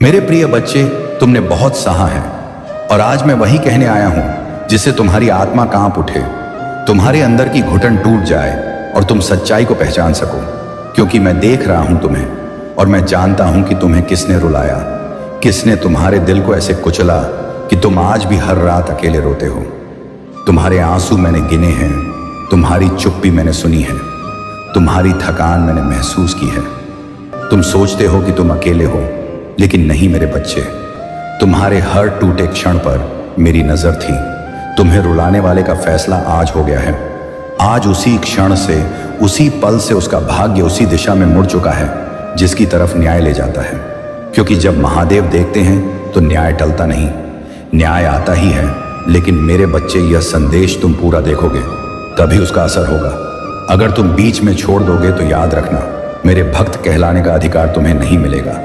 मेरे प्रिय बच्चे, तुमने बहुत सहा है और आज मैं वही कहने आया हूं जिससे तुम्हारी आत्मा कांप उठे, तुम्हारे अंदर की घुटन टूट जाए और तुम सच्चाई को पहचान सको। क्योंकि मैं देख रहा हूं तुम्हें और मैं जानता हूं कि तुम्हें किसने रुलाया, किसने तुम्हारे दिल को ऐसे कुचला कि तुम आज भी हर रात अकेले रोते हो। तुम्हारे आंसू मैंने गिने हैं, तुम्हारी चुप्पी मैंने सुनी है, तुम्हारी थकान मैंने महसूस की है। तुम सोचते हो कि तुम अकेले हो, लेकिन नहीं मेरे बच्चे, तुम्हारे हर टूटे क्षण पर मेरी नजर थी। तुम्हें रुलाने वाले का फैसला आज हो गया है। आज उसी क्षण से, उसी पल से उसका भाग्य उसी दिशा में मुड़ चुका है जिसकी तरफ न्याय ले जाता है। क्योंकि जब महादेव देखते हैं तो न्याय टलता नहीं, न्याय आता ही है। लेकिन मेरे बच्चे, यह संदेश तुम पूरा देखोगे तभी उसका असर होगा। अगर तुम बीच में छोड़ दोगे तो याद रखना, मेरे भक्त कहलाने का अधिकार तुम्हें नहीं मिलेगा।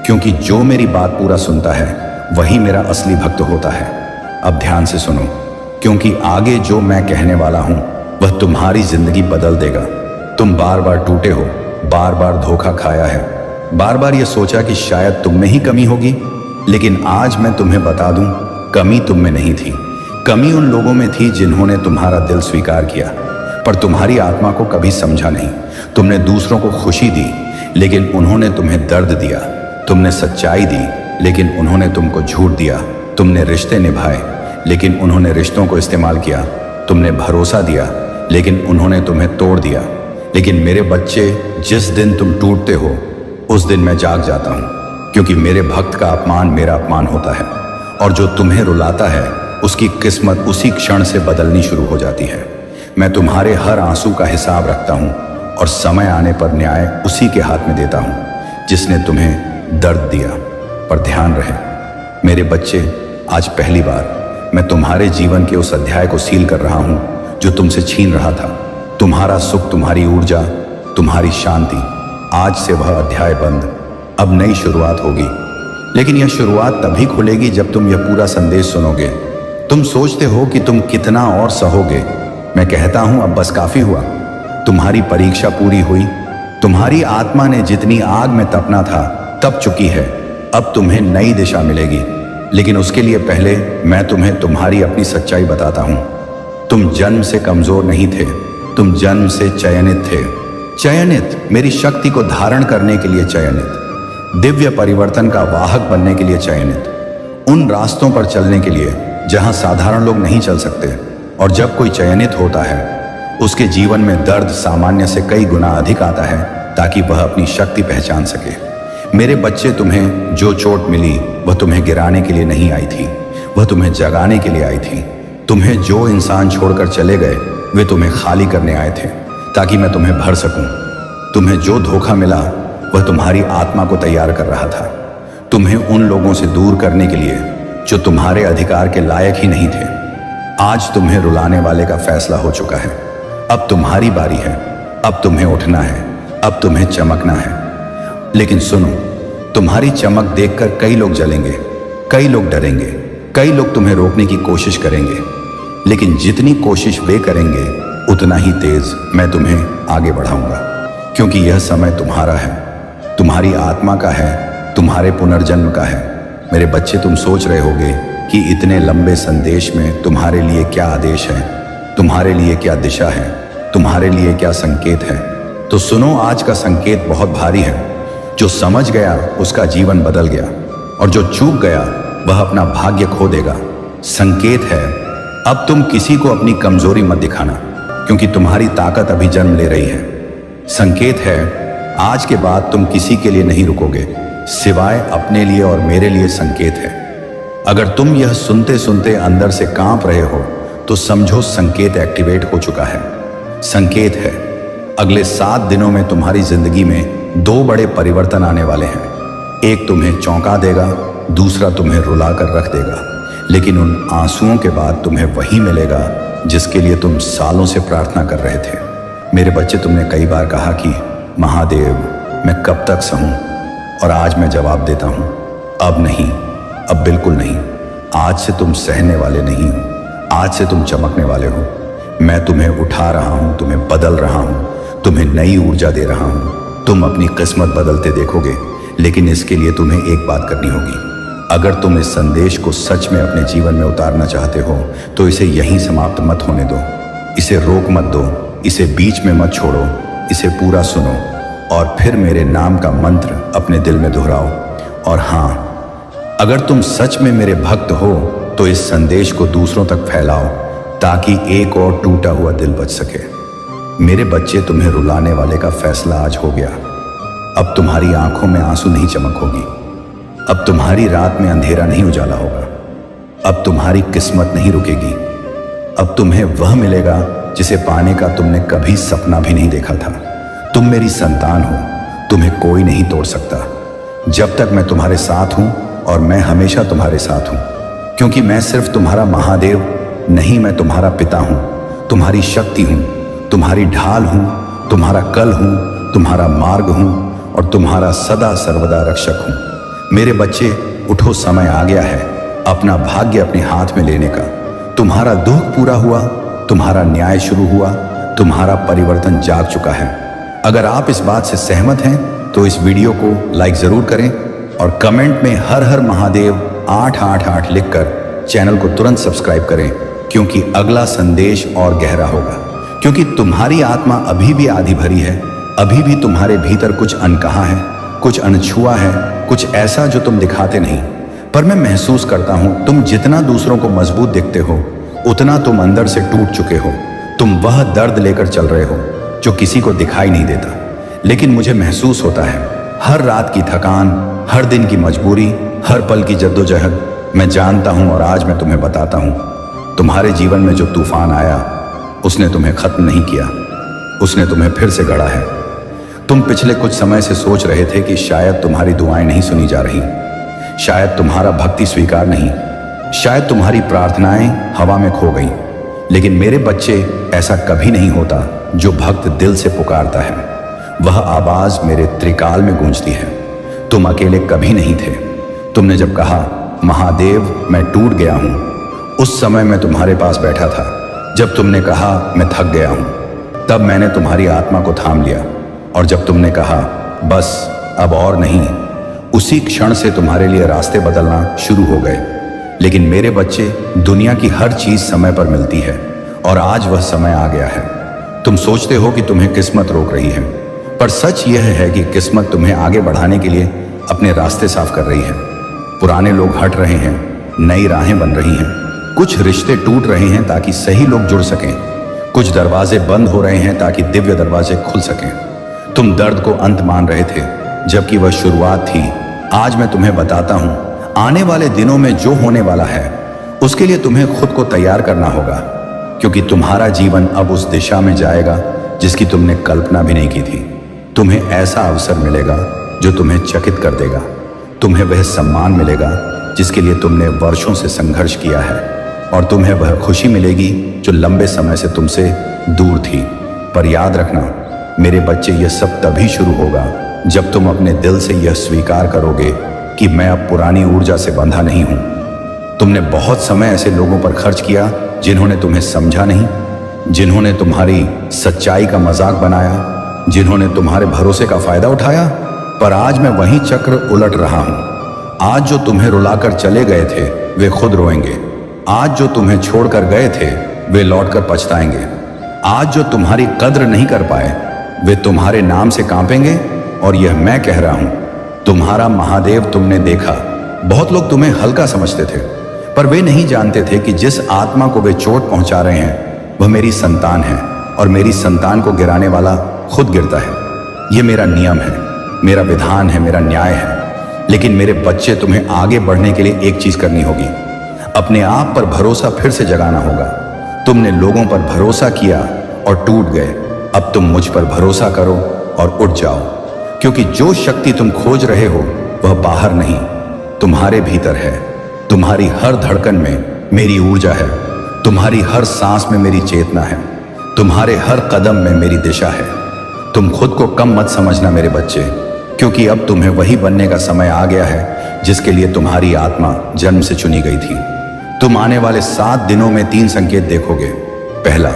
क्योंकि जो मेरी बात पूरा सुनता है वही मेरा असली भक्त होता है। अब ध्यान से सुनो, क्योंकि आगे जो मैं कहने वाला हूं वह तुम्हारी जिंदगी बदल देगा। तुम बार बार टूटे हो, बार बार धोखा खाया है, बार बार यह सोचा कि शायद तुम में ही कमी होगी। लेकिन आज मैं तुम्हें बता दूं, कमी तुम में नहीं थी, कमी उन लोगों में थी जिन्होंने तुम्हारा दिल स्वीकार किया पर तुम्हारी आत्मा को कभी समझा नहीं। तुमने दूसरों को खुशी दी लेकिन उन्होंने तुम्हें दर्द दिया। तुमने सच्चाई दी लेकिन उन्होंने तुमको झूठ दिया। तुमने रिश्ते निभाए लेकिन उन्होंने रिश्तों को इस्तेमाल किया। तुमने भरोसा दिया लेकिन उन्होंने तुम्हें तोड़ दिया। लेकिन मेरे बच्चे, जिस दिन तुम टूटते हो उस दिन मैं जाग जाता हूं, क्योंकि मेरे भक्त का अपमान मेरा अपमान होता है और जो तुम्हें रुलाता है उसकी किस्मत उसी क्षण से बदलनी शुरू हो जाती है। मैं तुम्हारे हर आंसू का हिसाब रखता हूं और समय आने पर न्याय उसी के हाथ में देता हूं जिसने तुम्हें दर्द दिया। पर ध्यान रहे मेरे बच्चे, आज पहली बार मैं तुम्हारे जीवन के उस अध्याय को सील कर रहा हूं जो तुमसे छीन रहा था। तुम्हारा सुख, तुम्हारी ऊर्जा, तुम्हारी शांति, आज से वह अध्याय बंद। अब नई शुरुआत होगी, लेकिन यह शुरुआत तभी खुलेगी जब तुम यह पूरा संदेश सुनोगे। तुम सोचते हो कि तुम कितना और सहोगे, मैं कहता हूं अब बस काफी हुआ। तुम्हारी परीक्षा पूरी हुई, तुम्हारी आत्मा ने जितनी आग में तपना था तप चुकी है। अब तुम्हें नई दिशा मिलेगी, लेकिन उसके लिए पहले मैं तुम्हें तुम्हारी अपनी सच्चाई बताता हूं। तुम जन्म से कमजोर नहीं थे, तुम जन्म से चयनित थे। चयनित, मेरी शक्ति को धारण करने के लिए चयनित, दिव्य परिवर्तन का वाहक बनने के लिए चयनित, उन रास्तों पर चलने के लिए जहां साधारण लोग नहीं चल सकते। और जब कोई चयनित होता है उसके जीवन में दर्द सामान्य से कई गुना अधिक आता है ताकि वह अपनी शक्ति पहचान सके। मेरे बच्चे, तुम्हें जो चोट मिली वह तुम्हें गिराने के लिए नहीं आई थी, वह तुम्हें जगाने के लिए आई थी। तुम्हें जो इंसान छोड़कर चले गए वे तुम्हें खाली करने आए थे ताकि मैं तुम्हें भर सकूं। तुम्हें जो धोखा मिला वह तुम्हारी आत्मा को तैयार कर रहा था, तुम्हें उन लोगों से दूर करने के लिए जो तुम्हारे अधिकार के लायक ही नहीं थे। आज तुम्हें रुलाने वाले का फैसला हो चुका है। अब तुम्हारी बारी है, अब तुम्हें उठना है, अब तुम्हें चमकना है। लेकिन सुनो, तुम्हारी चमक देखकर कई लोग जलेंगे, कई लोग डरेंगे, कई लोग तुम्हें रोकने की कोशिश करेंगे। लेकिन जितनी कोशिश वे करेंगे उतना ही तेज मैं तुम्हें आगे बढ़ाऊंगा। क्योंकि यह समय तुम्हारा है, तुम्हारी आत्मा का है, तुम्हारे पुनर्जन्म का है। मेरे बच्चे, तुम सोच रहे होगे कि इतने लंबे संदेश में तुम्हारे लिए क्या आदेश है, तुम्हारे लिए क्या दिशा है, तुम्हारे लिए क्या संकेत है। तो सुनो, आज का संकेत बहुत भारी है। जो समझ गया उसका जीवन बदल गया और जो चूक गया वह अपना भाग्य खो देगा। संकेत है, अब तुम किसी को अपनी कमजोरी मत दिखाना, क्योंकि तुम्हारी ताकत अभी जन्म ले रही है। संकेत है, आज के बाद तुम किसी के लिए नहीं रुकोगे सिवाय अपने लिए और मेरे लिए। संकेत है, अगर तुम यह सुनते सुनते अंदर से कांप रहे हो तो समझो संकेत एक्टिवेट हो चुका है। संकेत है, अगले 7 दिनों में तुम्हारी जिंदगी में 2 बड़े परिवर्तन आने वाले हैं। एक तुम्हें चौंका देगा, दूसरा तुम्हें रुला कर रख देगा। लेकिन उन आंसुओं के बाद तुम्हें वही मिलेगा जिसके लिए तुम सालों से प्रार्थना कर रहे थे। मेरे बच्चे, तुमने कई बार कहा कि महादेव, मैं कब तक सहूं? और आज मैं जवाब देता हूं, अब नहीं, अब बिल्कुल नहीं। आज से तुम सहने वाले नहीं हो, आज से तुम चमकने वाले हो। मैं तुम्हें उठा रहा हूं, तुम्हें बदल रहा हूं, तुम्हें नई ऊर्जा दे रहा हूं। तुम अपनी किस्मत बदलते देखोगे, लेकिन इसके लिए तुम्हें एक बात करनी होगी। अगर तुम इस संदेश को सच में अपने जीवन में उतारना चाहते हो तो इसे यहीं समाप्त मत होने दो। इसे रोक मत दो, इसे बीच में मत छोड़ो, इसे पूरा सुनो और फिर मेरे नाम का मंत्र अपने दिल में दोहराओ। और हाँ, अगर तुम सच में मेरे भक्त हो तो इस संदेश को दूसरों तक फैलाओ ताकि एक और टूटा हुआ दिल बच सके। मेरे बच्चे, तुम्हें रुलाने वाले का फैसला आज हो गया। अब तुम्हारी आंखों में आंसू नहीं चमक होगी, अब तुम्हारी रात में अंधेरा नहीं उजाला होगा, अब तुम्हारी किस्मत नहीं रुकेगी, अब तुम्हें वह मिलेगा जिसे पाने का तुमने कभी सपना भी नहीं देखा था। तुम मेरी संतान हो, तुम्हें कोई नहीं तोड़ सकता जब तक मैं तुम्हारे साथ हूं, और मैं हमेशा तुम्हारे साथ हूं, क्योंकि मैं सिर्फ तुम्हारा महादेव नहीं, मैं तुम्हारा पिता हूं, तुम्हारी शक्ति हूं, तुम्हारी ढाल हूं, तुम्हारा कल हूं, तुम्हारा मार्ग हूं और तुम्हारा सदा सर्वदा रक्षक हूं। मेरे बच्चे, उठो, समय आ गया है अपना भाग्य अपने हाथ में लेने का। तुम्हारा दुख पूरा हुआ, तुम्हारा न्याय शुरू हुआ, तुम्हारा परिवर्तन जाग चुका है। अगर आप इस बात से सहमत हैं तो इस वीडियो को लाइक जरूर करें और कमेंट में हर हर महादेव 888 लिखकर चैनल को तुरंत सब्सक्राइब करें, क्योंकि अगला संदेश और गहरा होगा। क्योंकि तुम्हारी आत्मा अभी भी आधी भरी है, अभी भी तुम्हारे भीतर कुछ अनकहा है, कुछ अनछुआ है, कुछ ऐसा जो तुम दिखाते नहीं। पर मैं महसूस करता हूं, तुम जितना दूसरों को मजबूत दिखते हो उतना तुम अंदर से टूट चुके हो। तुम वह दर्द लेकर चल रहे हो जो किसी को दिखाई नहीं देता, लेकिन मुझे महसूस होता है। हर रात की थकान, हर दिन की मजबूरी, हर पल की जद्दोजहद मैं जानता हूं, और आज मैं तुम्हें बताता हूं। तुम्हारे जीवन में जो तूफान आया उसने तुम्हें खत्म नहीं किया, उसने तुम्हें फिर से गढ़ा है। तुम पिछले कुछ समय से सोच रहे थे कि शायद तुम्हारी दुआएं नहीं सुनी जा रही, शायद तुम्हारा भक्ति स्वीकार नहीं, शायद तुम्हारी प्रार्थनाएं हवा में खो गई। लेकिन मेरे बच्चे, ऐसा कभी नहीं होता। जो भक्त दिल से पुकारता है वह आवाज मेरे त्रिकाल में गूंजती है। तुम अकेले कभी नहीं थे। तुमने जब कहा महादेव मैं टूट गया हूं, उस समय मैं तुम्हारे पास बैठा था। जब तुमने कहा मैं थक गया हूं, तब मैंने तुम्हारी आत्मा को थाम लिया। और जब तुमने कहा बस अब और नहीं, उसी क्षण से तुम्हारे लिए रास्ते बदलना शुरू हो गए। लेकिन मेरे बच्चे, दुनिया की हर चीज समय पर मिलती है और आज वह समय आ गया है। तुम सोचते हो कि तुम्हें किस्मत रोक रही है, पर सच यह है कि किस्मत तुम्हें आगे बढ़ाने के लिए अपने रास्ते साफ कर रही है। पुराने लोग हट रहे हैं, नई राहें बन रही हैं, कुछ रिश्ते टूट रहे हैं ताकि सही लोग जुड़ सकें, कुछ दरवाजे बंद हो रहे हैं ताकि दिव्य दरवाजे खुल सकें। तुम दर्द को अंत मान रहे थे जबकि वह शुरुआत थी। आज मैं तुम्हें बताता हूं, आने वाले दिनों में जो होने वाला है उसके लिए तुम्हें खुद को तैयार करना होगा, क्योंकि तुम्हारा जीवन अब उस दिशा में जाएगा जिसकी तुमने कल्पना भी नहीं की थी। तुम्हें ऐसा अवसर मिलेगा जो तुम्हें चकित कर देगा। तुम्हें वह सम्मान मिलेगा जिसके लिए तुमने वर्षों से संघर्ष किया है, और तुम्हें वह खुशी मिलेगी जो लंबे समय से तुमसे दूर थी। पर याद रखना मेरे बच्चे, यह सब तभी शुरू होगा जब तुम अपने दिल से यह स्वीकार करोगे कि मैं अब पुरानी ऊर्जा से बंधा नहीं हूं। तुमने बहुत समय ऐसे लोगों पर खर्च किया जिन्होंने तुम्हें समझा नहीं, जिन्होंने तुम्हारी सच्चाई का मजाक बनाया, जिन्होंने तुम्हारे भरोसे का फायदा उठाया। पर आज मैं वही चक्र उलट रहा हूं। आज जो तुम्हें रुलाकर चले गए थे वे खुद रोएंगे। आज जो तुम्हें छोड़कर गए थे वे लौटकर पछताएंगे। आज जो तुम्हारी कद्र नहीं कर पाए वे तुम्हारे नाम से कांपेंगे। और यह मैं कह रहा हूं, तुम्हारा महादेव तुमने देखा। बहुत लोग तुम्हें हल्का समझते थे, पर वे नहीं जानते थे कि जिस आत्मा को वे चोट पहुंचा रहे हैं वह मेरी संतान है, और मेरी संतान को गिराने वाला खुद गिरता है। यह मेरा नियम है, मेरा विधान है, मेरा न्याय है। लेकिन मेरे बच्चे, तुम्हें आगे बढ़ने के लिए एक चीज करनी होगी, अपने आप पर भरोसा फिर से जगाना होगा। तुमने लोगों पर भरोसा किया और टूट गए। अब तुम मुझ पर भरोसा करो और उठ जाओ, क्योंकि जो शक्ति तुम खोज रहे हो वह बाहर नहीं, तुम्हारे भीतर है। तुम्हारी हर धड़कन में मेरी ऊर्जा है, तुम्हारी हर सांस में मेरी चेतना है, तुम्हारे हर कदम में मेरी दिशा है। तुम खुद को कम मत समझना मेरे बच्चे, क्योंकि अब तुम्हें वही बनने का समय आ गया है जिसके लिए तुम्हारी आत्मा जन्म से चुनी गई थी। तुम आने वाले 7 दिनों में 3 संकेत देखोगे। पहला,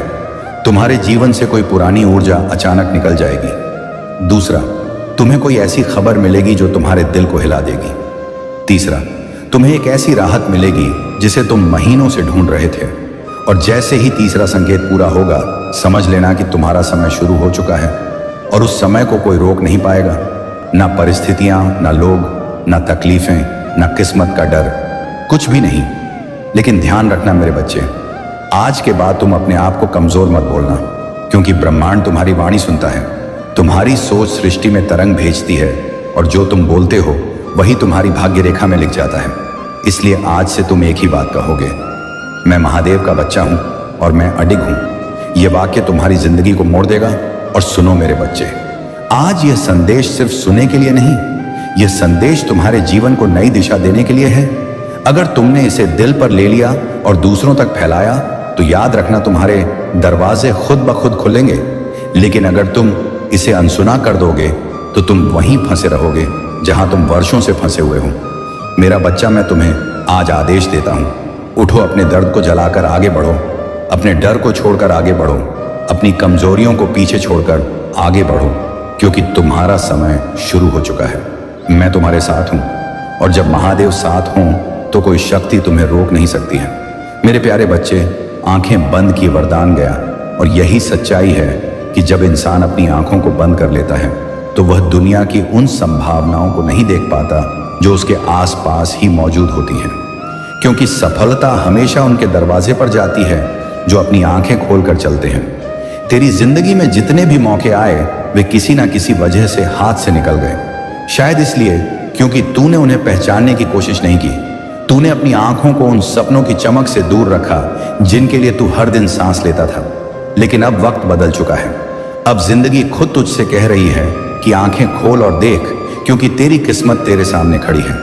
तुम्हारे जीवन से कोई पुरानी ऊर्जा अचानक निकल जाएगी। दूसरा, तुम्हें कोई ऐसी खबर मिलेगी जो तुम्हारे दिल को हिला देगी। तीसरा, तुम्हें एक ऐसी राहत मिलेगी जिसे तुम महीनों से ढूंढ रहे थे। और जैसे ही तीसरा संकेत पूरा होगा, समझ लेना कि तुम्हारा समय शुरू हो चुका है और उस समय को कोई रोक नहीं पाएगा। ना परिस्थितियां, ना लोग, ना तकलीफें, ना किस्मत का डर, कुछ भी नहीं। लेकिन ध्यान रखना मेरे बच्चे, आज के बाद तुम अपने आप को कमजोर मत बोलना, क्योंकि ब्रह्मांड तुम्हारी वाणी सुनता है। तुम्हारी सोच सृष्टि में तरंग भेजती है और जो तुम बोलते हो वही तुम्हारी भाग्य रेखा में लिख जाता है। इसलिए आज से तुम एक ही बात कहोगे, मैं महादेव का बच्चा हूं और मैं अडिग हूं। यह वाक्य तुम्हारी जिंदगी को मोड़ देगा। और सुनो मेरे बच्चे, आज यह संदेश सिर्फ सुनने के लिए नहीं, यह संदेश तुम्हारे जीवन को नई दिशा देने के लिए है। अगर तुमने इसे दिल पर ले लिया और दूसरों तक फैलाया तो याद रखना तुम्हारे दरवाजे खुद ब खुद खुलेंगे। लेकिन अगर तुम इसे अनसुना कर दोगे तो तुम वहीं फंसे रहोगे जहां तुम वर्षों से फंसे हुए हो। मेरा बच्चा, मैं तुम्हें आज आदेश देता हूं, उठो, अपने दर्द को जलाकर आगे बढ़ो, अपने डर को छोड़कर आगे बढ़ो, अपनी कमजोरियों को पीछे छोड़कर आगे बढ़ो, क्योंकि तुम्हारा समय शुरू हो चुका है। मैं तुम्हारे साथ हूं और जब महादेव साथ हों तो कोई शक्ति तुम्हें रोक नहीं सकती है। मेरे प्यारे बच्चे, आंखें बंद किए वरदान गया। और यही सच्चाई है कि जब इंसान अपनी आंखों को बंद कर लेता है तो वह दुनिया की उन संभावनाओं को नहीं देख पाता जो उसके आसपास ही मौजूद होती हैं। क्योंकि सफलता हमेशा उनके दरवाजे पर जाती है जो अपनी आंखें खोलकर चलते हैं। तेरी जिंदगी में जितने भी मौके आए वे किसी ना किसी वजह से हाथ से निकल गए। शायद इसलिए क्योंकि तूने उन्हें पहचानने की कोशिश नहीं की। तूने अपनी आंखों को उन सपनों की चमक से दूर रखा जिनके लिए तू हर दिन सांस लेता था। लेकिन अब वक्त बदल चुका है। अब जिंदगी खुद तुझसे कह रही है कि आंखें खोल और देख, क्योंकि तेरी किस्मत तेरे सामने खड़ी है।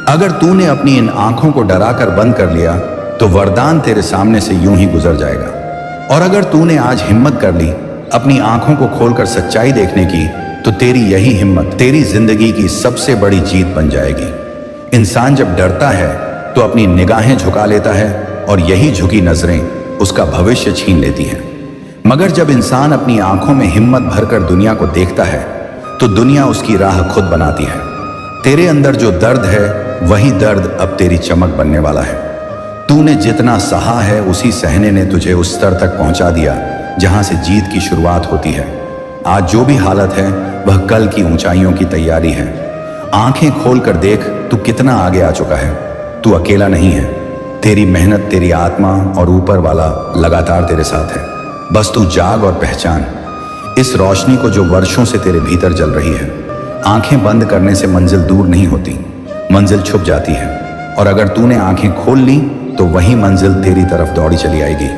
अगर तूने अपनी इन आंखों को डराकर बंद कर लिया तो वरदान तेरे सामने से यूं ही गुजर जाएगा। और अगर तूने आज हिम्मत कर ली अपनी आंखों को खोलकर सच्चाई देखने की, तो तेरी यही हिम्मत तेरी जिंदगी की सबसे बड़ी जीत बन जाएगी। इंसान जब डरता है तो अपनी निगाहें झुका लेता है और यही झुकी नजरें उसका भविष्य छीन लेती हैं। मगर जब इंसान अपनी आंखों में हिम्मत भरकर दुनिया को देखता है तो दुनिया उसकी राह खुद बनाती है। तेरे अंदर जो दर्द है वही दर्द अब तेरी चमक बनने वाला है। तूने जितना सहा है उसी सहने ने तुझे उस स्तर तक पहुंचा दिया जहां से जीत की शुरुआत होती है। आज जो भी हालत है वह कल की ऊंचाइयों की तैयारी है। आंखें खोलकर देख, तू कितना आगे आ चुका है। तू अकेला नहीं है। तेरी मेहनत, तेरी आत्मा और ऊपर वाला लगातार तेरे साथ है। बस तू जाग और पहचान इस रोशनी को जो वर्षों से तेरे भीतर जल रही है। आंखें बंद करने से मंजिल दूर नहीं होती, मंजिल छुप जाती है। और अगर तूने आंखें खोल ली तो वही मंजिल तेरी तरफ दौड़ी चली आएगी।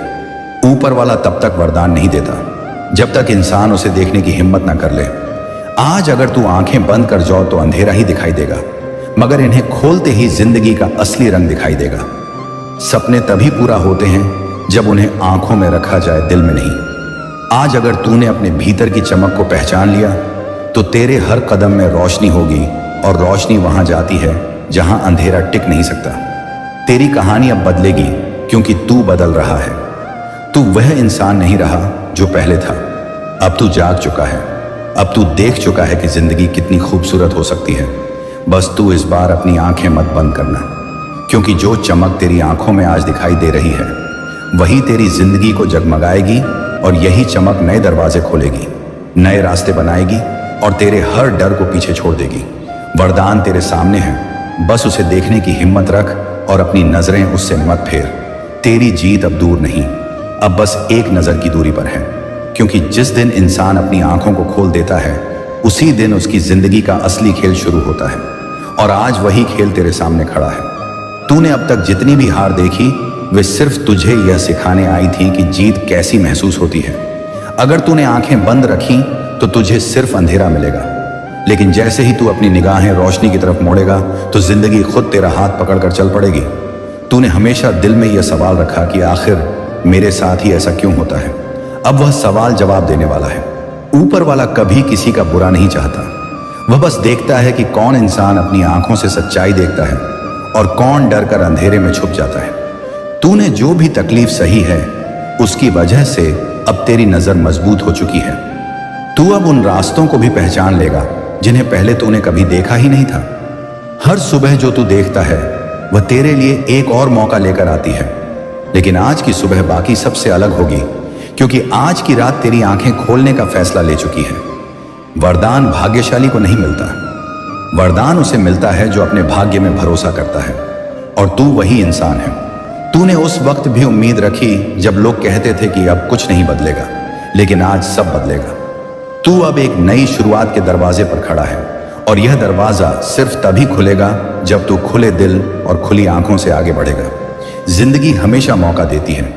ऊपर वाला तब तक वरदान नहीं देता जब तक इंसान उसे देखने की हिम्मत ना कर ले। आज अगर तू आंखें बंद कर जाओ तो अंधेरा ही दिखाई देगा, मगर इन्हें खोलते ही जिंदगी का असली रंग दिखाई देगा। सपने तभी पूरा होते हैं जब उन्हें आंखों में रखा जाए, दिल में नहीं। आज अगर तूने अपने भीतर की चमक को पहचान लिया तो तेरे हर कदम में रोशनी होगी, और रोशनी वहां जाती है जहां अंधेरा टिक नहीं सकता। तेरी कहानी अब बदलेगी क्योंकि तू बदल रहा है। तू वह इंसान नहीं रहा जो पहले था। अब तू जाग चुका है। अब तू देख चुका है कि जिंदगी कितनी खूबसूरत हो सकती है। बस तू इस बार अपनी आंखें मत बंद करना, क्योंकि जो चमक तेरी आंखों में आज दिखाई दे रही है वही तेरी जिंदगी को जगमगाएगी, और यही चमक नए दरवाजे खोलेगी, नए रास्ते बनाएगी और तेरे हर डर को पीछे छोड़ देगी। वरदान तेरे सामने है, बस उसे देखने की हिम्मत रख और अपनी नजरें उससे मत फेर। तेरी जीत अब दूर नहीं, अब बस एक नजर की दूरी पर है। क्योंकि जिस दिन इंसान अपनी आंखों को खोल देता है उसी दिन उसकी जिंदगी का असली खेल शुरू होता है। और आज वही खेल तेरे सामने खड़ा है। तूने अब तक जितनी भी हार देखी वे सिर्फ तुझे यह सिखाने आई थी कि जीत कैसी महसूस होती है। अगर तूने आंखें बंद रखी तो तुझे सिर्फ अंधेरा मिलेगा, लेकिन जैसे ही तू अपनी निगाहें रोशनी की तरफ मोड़ेगा तो जिंदगी खुद तेरा हाथ पकड़कर चल पड़ेगी। तूने हमेशा दिल में यह सवाल रखा कि आखिर मेरे साथ ही ऐसा क्यों होता है। अब वह सवाल जवाब देने वाला है। ऊपर वाला कभी किसी का बुरा नहीं चाहता, वह बस देखता है कि कौन इंसान अपनी आंखों से सच्चाई देखता है और कौन डर कर अंधेरे में छुप जाता है। तूने जो भी तकलीफ सही है उसकी वजह से अब तेरी नजर मजबूत हो चुकी है। तू अब उन रास्तों को भी पहचान लेगा जिन्हें पहले तूने कभी देखा ही नहीं था। हर सुबह जो तू देखता है वह तेरे लिए एक और मौका लेकर आती है, लेकिन आज की सुबह बाकी सबसे अलग होगी, क्योंकि आज की रात तेरी आंखें खोलने का फैसला ले चुकी है। वरदान भाग्यशाली को नहीं मिलता, वरदान उसे मिलता है जो अपने भाग्य में भरोसा करता है, और तू वही इंसान है। तूने उस वक्त भी उम्मीद रखी जब लोग कहते थे कि अब कुछ नहीं बदलेगा, लेकिन आज सब बदलेगा। तू अब एक नई शुरुआत के दरवाजे पर खड़ा है, और यह दरवाजा सिर्फ तभी खुलेगा जब तू खुले दिल और खुली आंखों से आगे बढ़ेगा। जिंदगी हमेशा मौका देती है,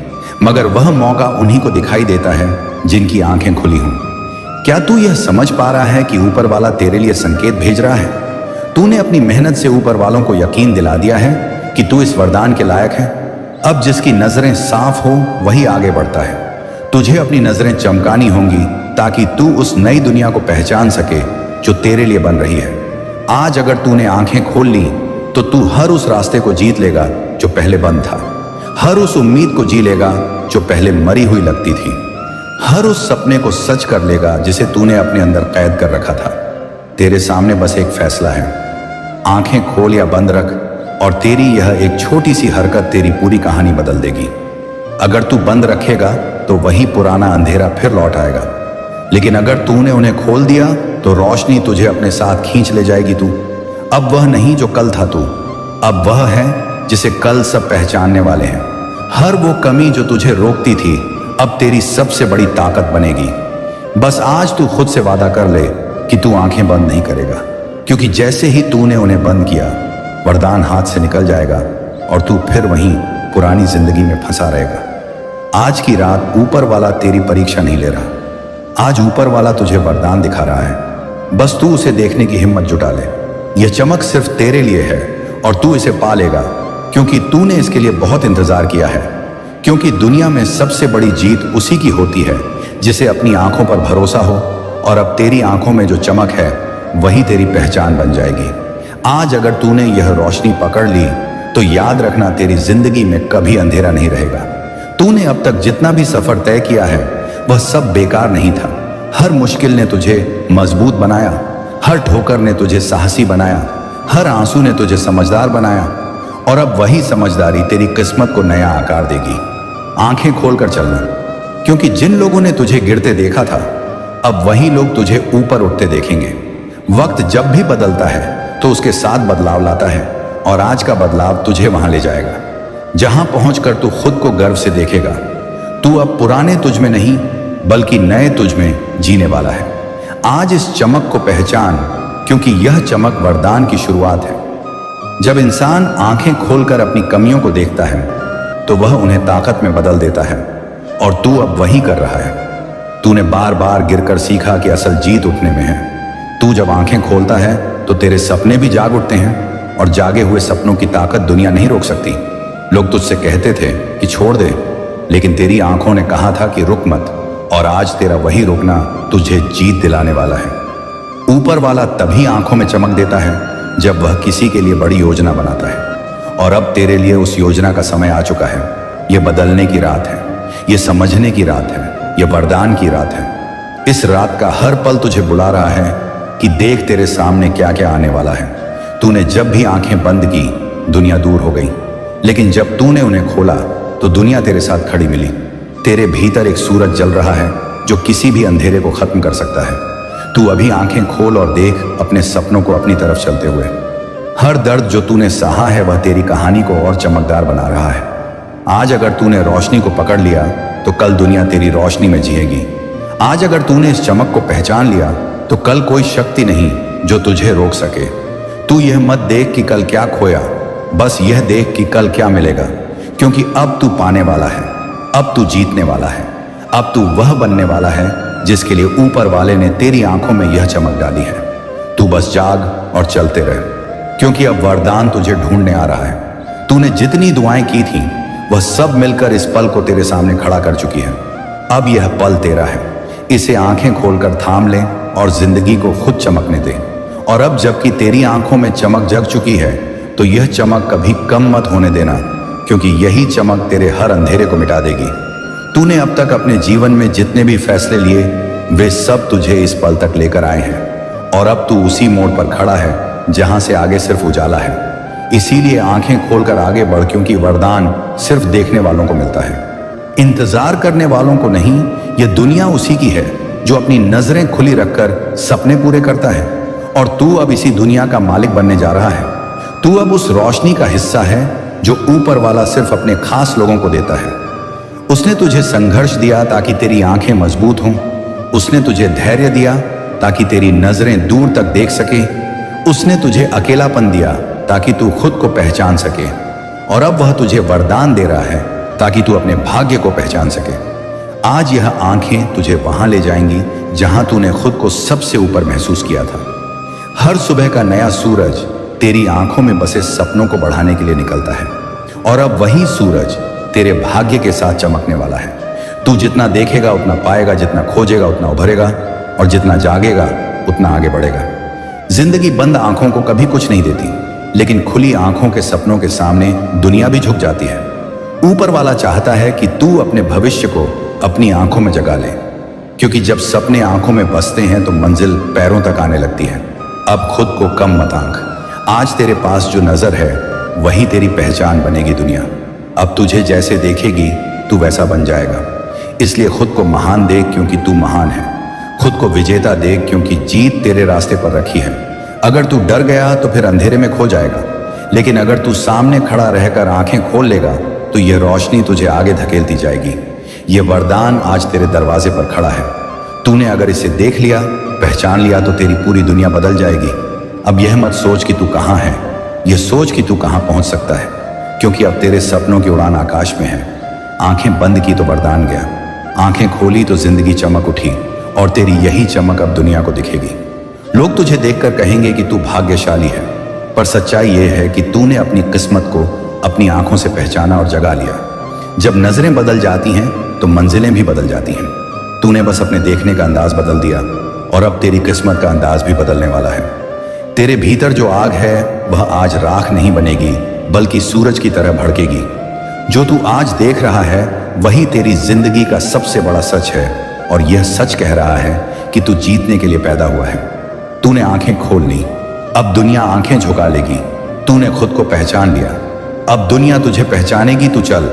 मगर वह मौका उन्हीं को दिखाई देता है जिनकी आंखें खुली हों। क्या तू यह समझ पा रहा है कि ऊपर वाला तेरे लिए संकेत भेज रहा है? तूने अपनी मेहनत से ऊपर वालों को यकीन दिला दिया है कि तू इस वरदान के लायक है। अब जिसकी नजरें साफ हो वही आगे बढ़ता है। तुझे अपनी नजरें चमकानी होंगी ताकि तू उस नई दुनिया को पहचान सके जो तेरे लिए बन रही है। आज अगर तूने आंखें खोल ली तो तू हर उस रास्ते को जीत लेगा जो पहले बंद था, हर उस उम्मीद को जी लेगा जो पहले मरी हुई लगती थी, हर उस सपने को सच कर लेगा जिसे तूने अपने अंदर कैद कर रखा था। तेरे सामने बस एक फैसला है, आंखें खोल या बंद रख, और तेरी यह एक छोटी सी हरकत तेरी पूरी कहानी बदल देगी। अगर तू बंद रखेगा तो वही पुराना अंधेरा फिर लौट आएगा, लेकिन अगर तूने उन्हें खोल दिया तो रोशनी तुझे अपने साथ खींच ले जाएगी। तू अब वह नहीं जो कल था, तू अब वह है जिसे कल सब पहचानने वाले हैं। हर वो कमी जो तुझे रोकती थी अब तेरी सबसे बड़ी ताकत बनेगी। बस आज तू खुद से वादा कर ले कि तू आंखें बंद नहीं करेगा, क्योंकि जैसे ही तूने उन्हें बंद किया वरदान हाथ से निकल जाएगा और तू फिर वहीं पुरानी जिंदगी में फंसा रहेगा। आज की रात ऊपर वाला तेरी परीक्षा नहीं ले रहा, आज ऊपर वाला तुझे वरदान दिखा रहा है। बस तू उसे देखने की हिम्मत जुटा ले। यह चमक सिर्फ तेरे लिए है और तू इसे पा लेगा, क्योंकि तूने इसके लिए बहुत इंतजार किया है। क्योंकि दुनिया में सबसे बड़ी जीत उसी की होती है जिसे अपनी आंखों पर भरोसा हो, और अब तेरी आंखों में जो चमक है वही तेरी पहचान बन जाएगी। आज अगर तूने यह रोशनी पकड़ ली तो याद रखना, तेरी जिंदगी में कभी अंधेरा नहीं रहेगा। तूने अब तक जितना भी सफर तय किया है वह सब बेकार नहीं था। हर मुश्किल ने तुझे मजबूत बनाया, हर ठोकर ने तुझे साहसी बनाया, हर आंसू ने तुझे समझदार बनाया, और अब वही समझदारी तेरी किस्मत को नया आकार देगी। आंखें खोलकर चलना, क्योंकि जिन लोगों ने तुझे गिरते देखा था अब वही लोग तुझे ऊपर उठते देखेंगे। वक्त जब भी बदलता है तो उसके साथ बदलाव लाता है, और आज का बदलाव तुझे वहां ले जाएगा जहां पहुंचकर तू खुद को गर्व से देखेगा। तू अब पुराने तुझ में नहीं बल्कि नए तुझ में जीने वाला है। आज इस चमक को पहचान, क्योंकि यह चमक वरदान की शुरुआत है। जब इंसान आंखें खोलकर अपनी कमियों को देखता है तो वह उन्हें ताकत में बदल देता है, और तू अब वही कर रहा है। तूने बार बार गिरकर सीखा कि असल जीत उठने में है। तू जब आंखें खोलता है तो तेरे सपने भी जाग उठते हैं, और जागे हुए सपनों की ताकत दुनिया नहीं रोक सकती। लोग तुझसे कहते थे कि छोड़ दे, लेकिन तेरी आंखों ने कहा था कि रुक मत, और आज तेरा वही रुकना तुझे जीत दिलाने वाला है। ऊपर वाला तभी आंखों में चमक देता है जब वह किसी के लिए बड़ी योजना बनाता है, और अब तेरे लिए उस योजना का समय आ चुका है। यह बदलने की रात है, यह समझने की रात है, यह वरदान की रात है। इस रात का हर पल तुझे बुला रहा है कि देख तेरे सामने क्या क्या आने वाला है। तूने जब भी आंखें बंद की दुनिया दूर हो गई, लेकिन जब तूने उन्हें खोला तो दुनिया तेरे साथ खड़ी मिली। तेरे भीतर एक सूरज जल रहा है जो किसी भी अंधेरे को खत्म कर सकता है। तू अभी आंखें खोल और देख अपने सपनों को अपनी तरफ चलते हुए। हर दर्द जो तूने सहा है वह तेरी कहानी को और चमकदार बना रहा है। आज अगर तूने रोशनी को पकड़ लिया तो कल दुनिया तेरी रोशनी में जिएगी। आज अगर तूने इस चमक को पहचान लिया तो कल कोई शक्ति नहीं जो तुझे रोक सके। तू यह मत देख कि कल क्या खोया, बस यह देख कि कल क्या मिलेगा, क्योंकि अब तू पाने वाला है, अब तू जीतने वाला है, अब तू वह बनने वाला है जिसके लिए ऊपर वाले ने तेरी आंखों में यह चमक डाली है। तू बस जाग और चलते रह, क्योंकि अब वरदान तुझे ढूंढने आ रहा है। तूने जितनी दुआएं की थी वह सब मिलकर इस पल को तेरे सामने खड़ा कर चुकी है। अब यह पल तेरा है, इसे आंखें खोलकर थाम ले और जिंदगी को खुद चमकने दे। और अब जबकि तेरी आंखों में चमक जग चुकी है तो यह चमक कभी कम मत होने देना, क्योंकि यही चमक तेरे हर अंधेरे को मिटा देगी। तूने अब तक अपने जीवन में जितने भी फैसले लिए वे सब तुझे इस पल तक लेकर आए हैं, और अब तू उसी मोड़ पर खड़ा है जहां से आगे सिर्फ उजाला है। इसीलिए आंखें खोलकर आगे बढ़, क्योंकि वरदान सिर्फ देखने वालों को मिलता है, इंतजार करने वालों को नहीं। यह दुनिया उसी की है जो अपनी नजरें खुली रखकर सपने पूरे करता है। और तू अब इसी दुनिया का मालिक बनने जा रहा है। तू अब उस रोशनी का हिस्सा है जो ऊपर वाला सिर्फ अपने खास लोगों को देता है। उसने तुझे संघर्ष दिया ताकि तेरी आंखें मजबूत हों। उसने तुझे धैर्य दिया ताकि तेरी नजरें दूर तक देख सके। उसने तुझे अकेलापन दिया ताकि तू खुद को पहचान सके। और अब वह तुझे वरदान दे रहा है ताकि तू अपने भाग्य को पहचान सके। आज यह आंखें तुझे वहां ले जाएंगी जहां तूने खुद को सबसे ऊपर महसूस किया था। हर सुबह का नया सूरज तेरी आंखों में बसे सपनों को बढ़ाने के लिए निकलता है। और अब वही सूरज तेरे भाग्य के साथ चमकने वाला है। तू जितना देखेगा उतना पाएगा, जितना खोजेगा उतना उभरेगा, और जितना जागेगा उतना आगे बढ़ेगा। जिंदगी बंद आंखों को कभी कुछ नहीं देती, लेकिन खुली आंखों के सपनों के सामने दुनिया भी झुक जाती है। ऊपर वाला चाहता है कि तू अपने भविष्य को अपनी आंखों में जगा ले, क्योंकि जब सपने आंखों में बसते हैं तो मंजिल पैरों तक आने लगती है। अब खुद को कम मत आंक। आज तेरे पास जो नजर है वही तेरी पहचान बनेगी दुनिया। अब तुझे जैसे देखेगी तू वैसा बन जाएगा। इसलिए खुद को महान देख, क्योंकि तू महान है। खुद को विजेता देख, क्योंकि जीत तेरे रास्ते पर रखी है। अगर तू डर गया तो फिर अंधेरे में खो जाएगा, लेकिन अगर तू सामने खड़ा रहकर आंखें खोल लेगा तो यह रोशनी तुझे आगे धकेलती जाएगी। यह वरदान आज तेरे दरवाजे पर खड़ा है। तूने अगर इसे देख लिया, पहचान लिया, तो तेरी पूरी दुनिया बदल जाएगी। अब यह मत सोच कि तू कहाँ है, यह सोच कि तू कहाँ पहुंच सकता है, क्योंकि अब तेरे सपनों की उड़ान आकाश में है। आंखें बंद की तो वरदान गया, आंखें खोली तो जिंदगी चमक उठी, और तेरी यही चमक अब दुनिया को दिखेगी। लोग तुझे देखकर कहेंगे कि तू भाग्यशाली है, पर सच्चाई यह है कि तूने अपनी किस्मत को अपनी आंखों से पहचाना और जगा लिया। जब नजरें बदल जाती हैं तो मंजिलें भी बदल जाती हैं। तूने बस अपने देखने का अंदाज बदल दिया, और अब तेरी किस्मत का अंदाज भी बदलने वाला है। तेरे भीतर जो आग है वह आज राख नहीं बनेगी, बल्कि सूरज की तरह भड़केगी। जो तू आज देख रहा है वही तेरी जिंदगी का सबसे बड़ा सच है, और यह सच कह रहा है कि तू जीतने के लिए पैदा हुआ है। तूने आंखें खोल ली, अब दुनिया आंखें झुका लेगी। तूने खुद को पहचान लिया, अब दुनिया तुझे पहचानेगी। तू चल,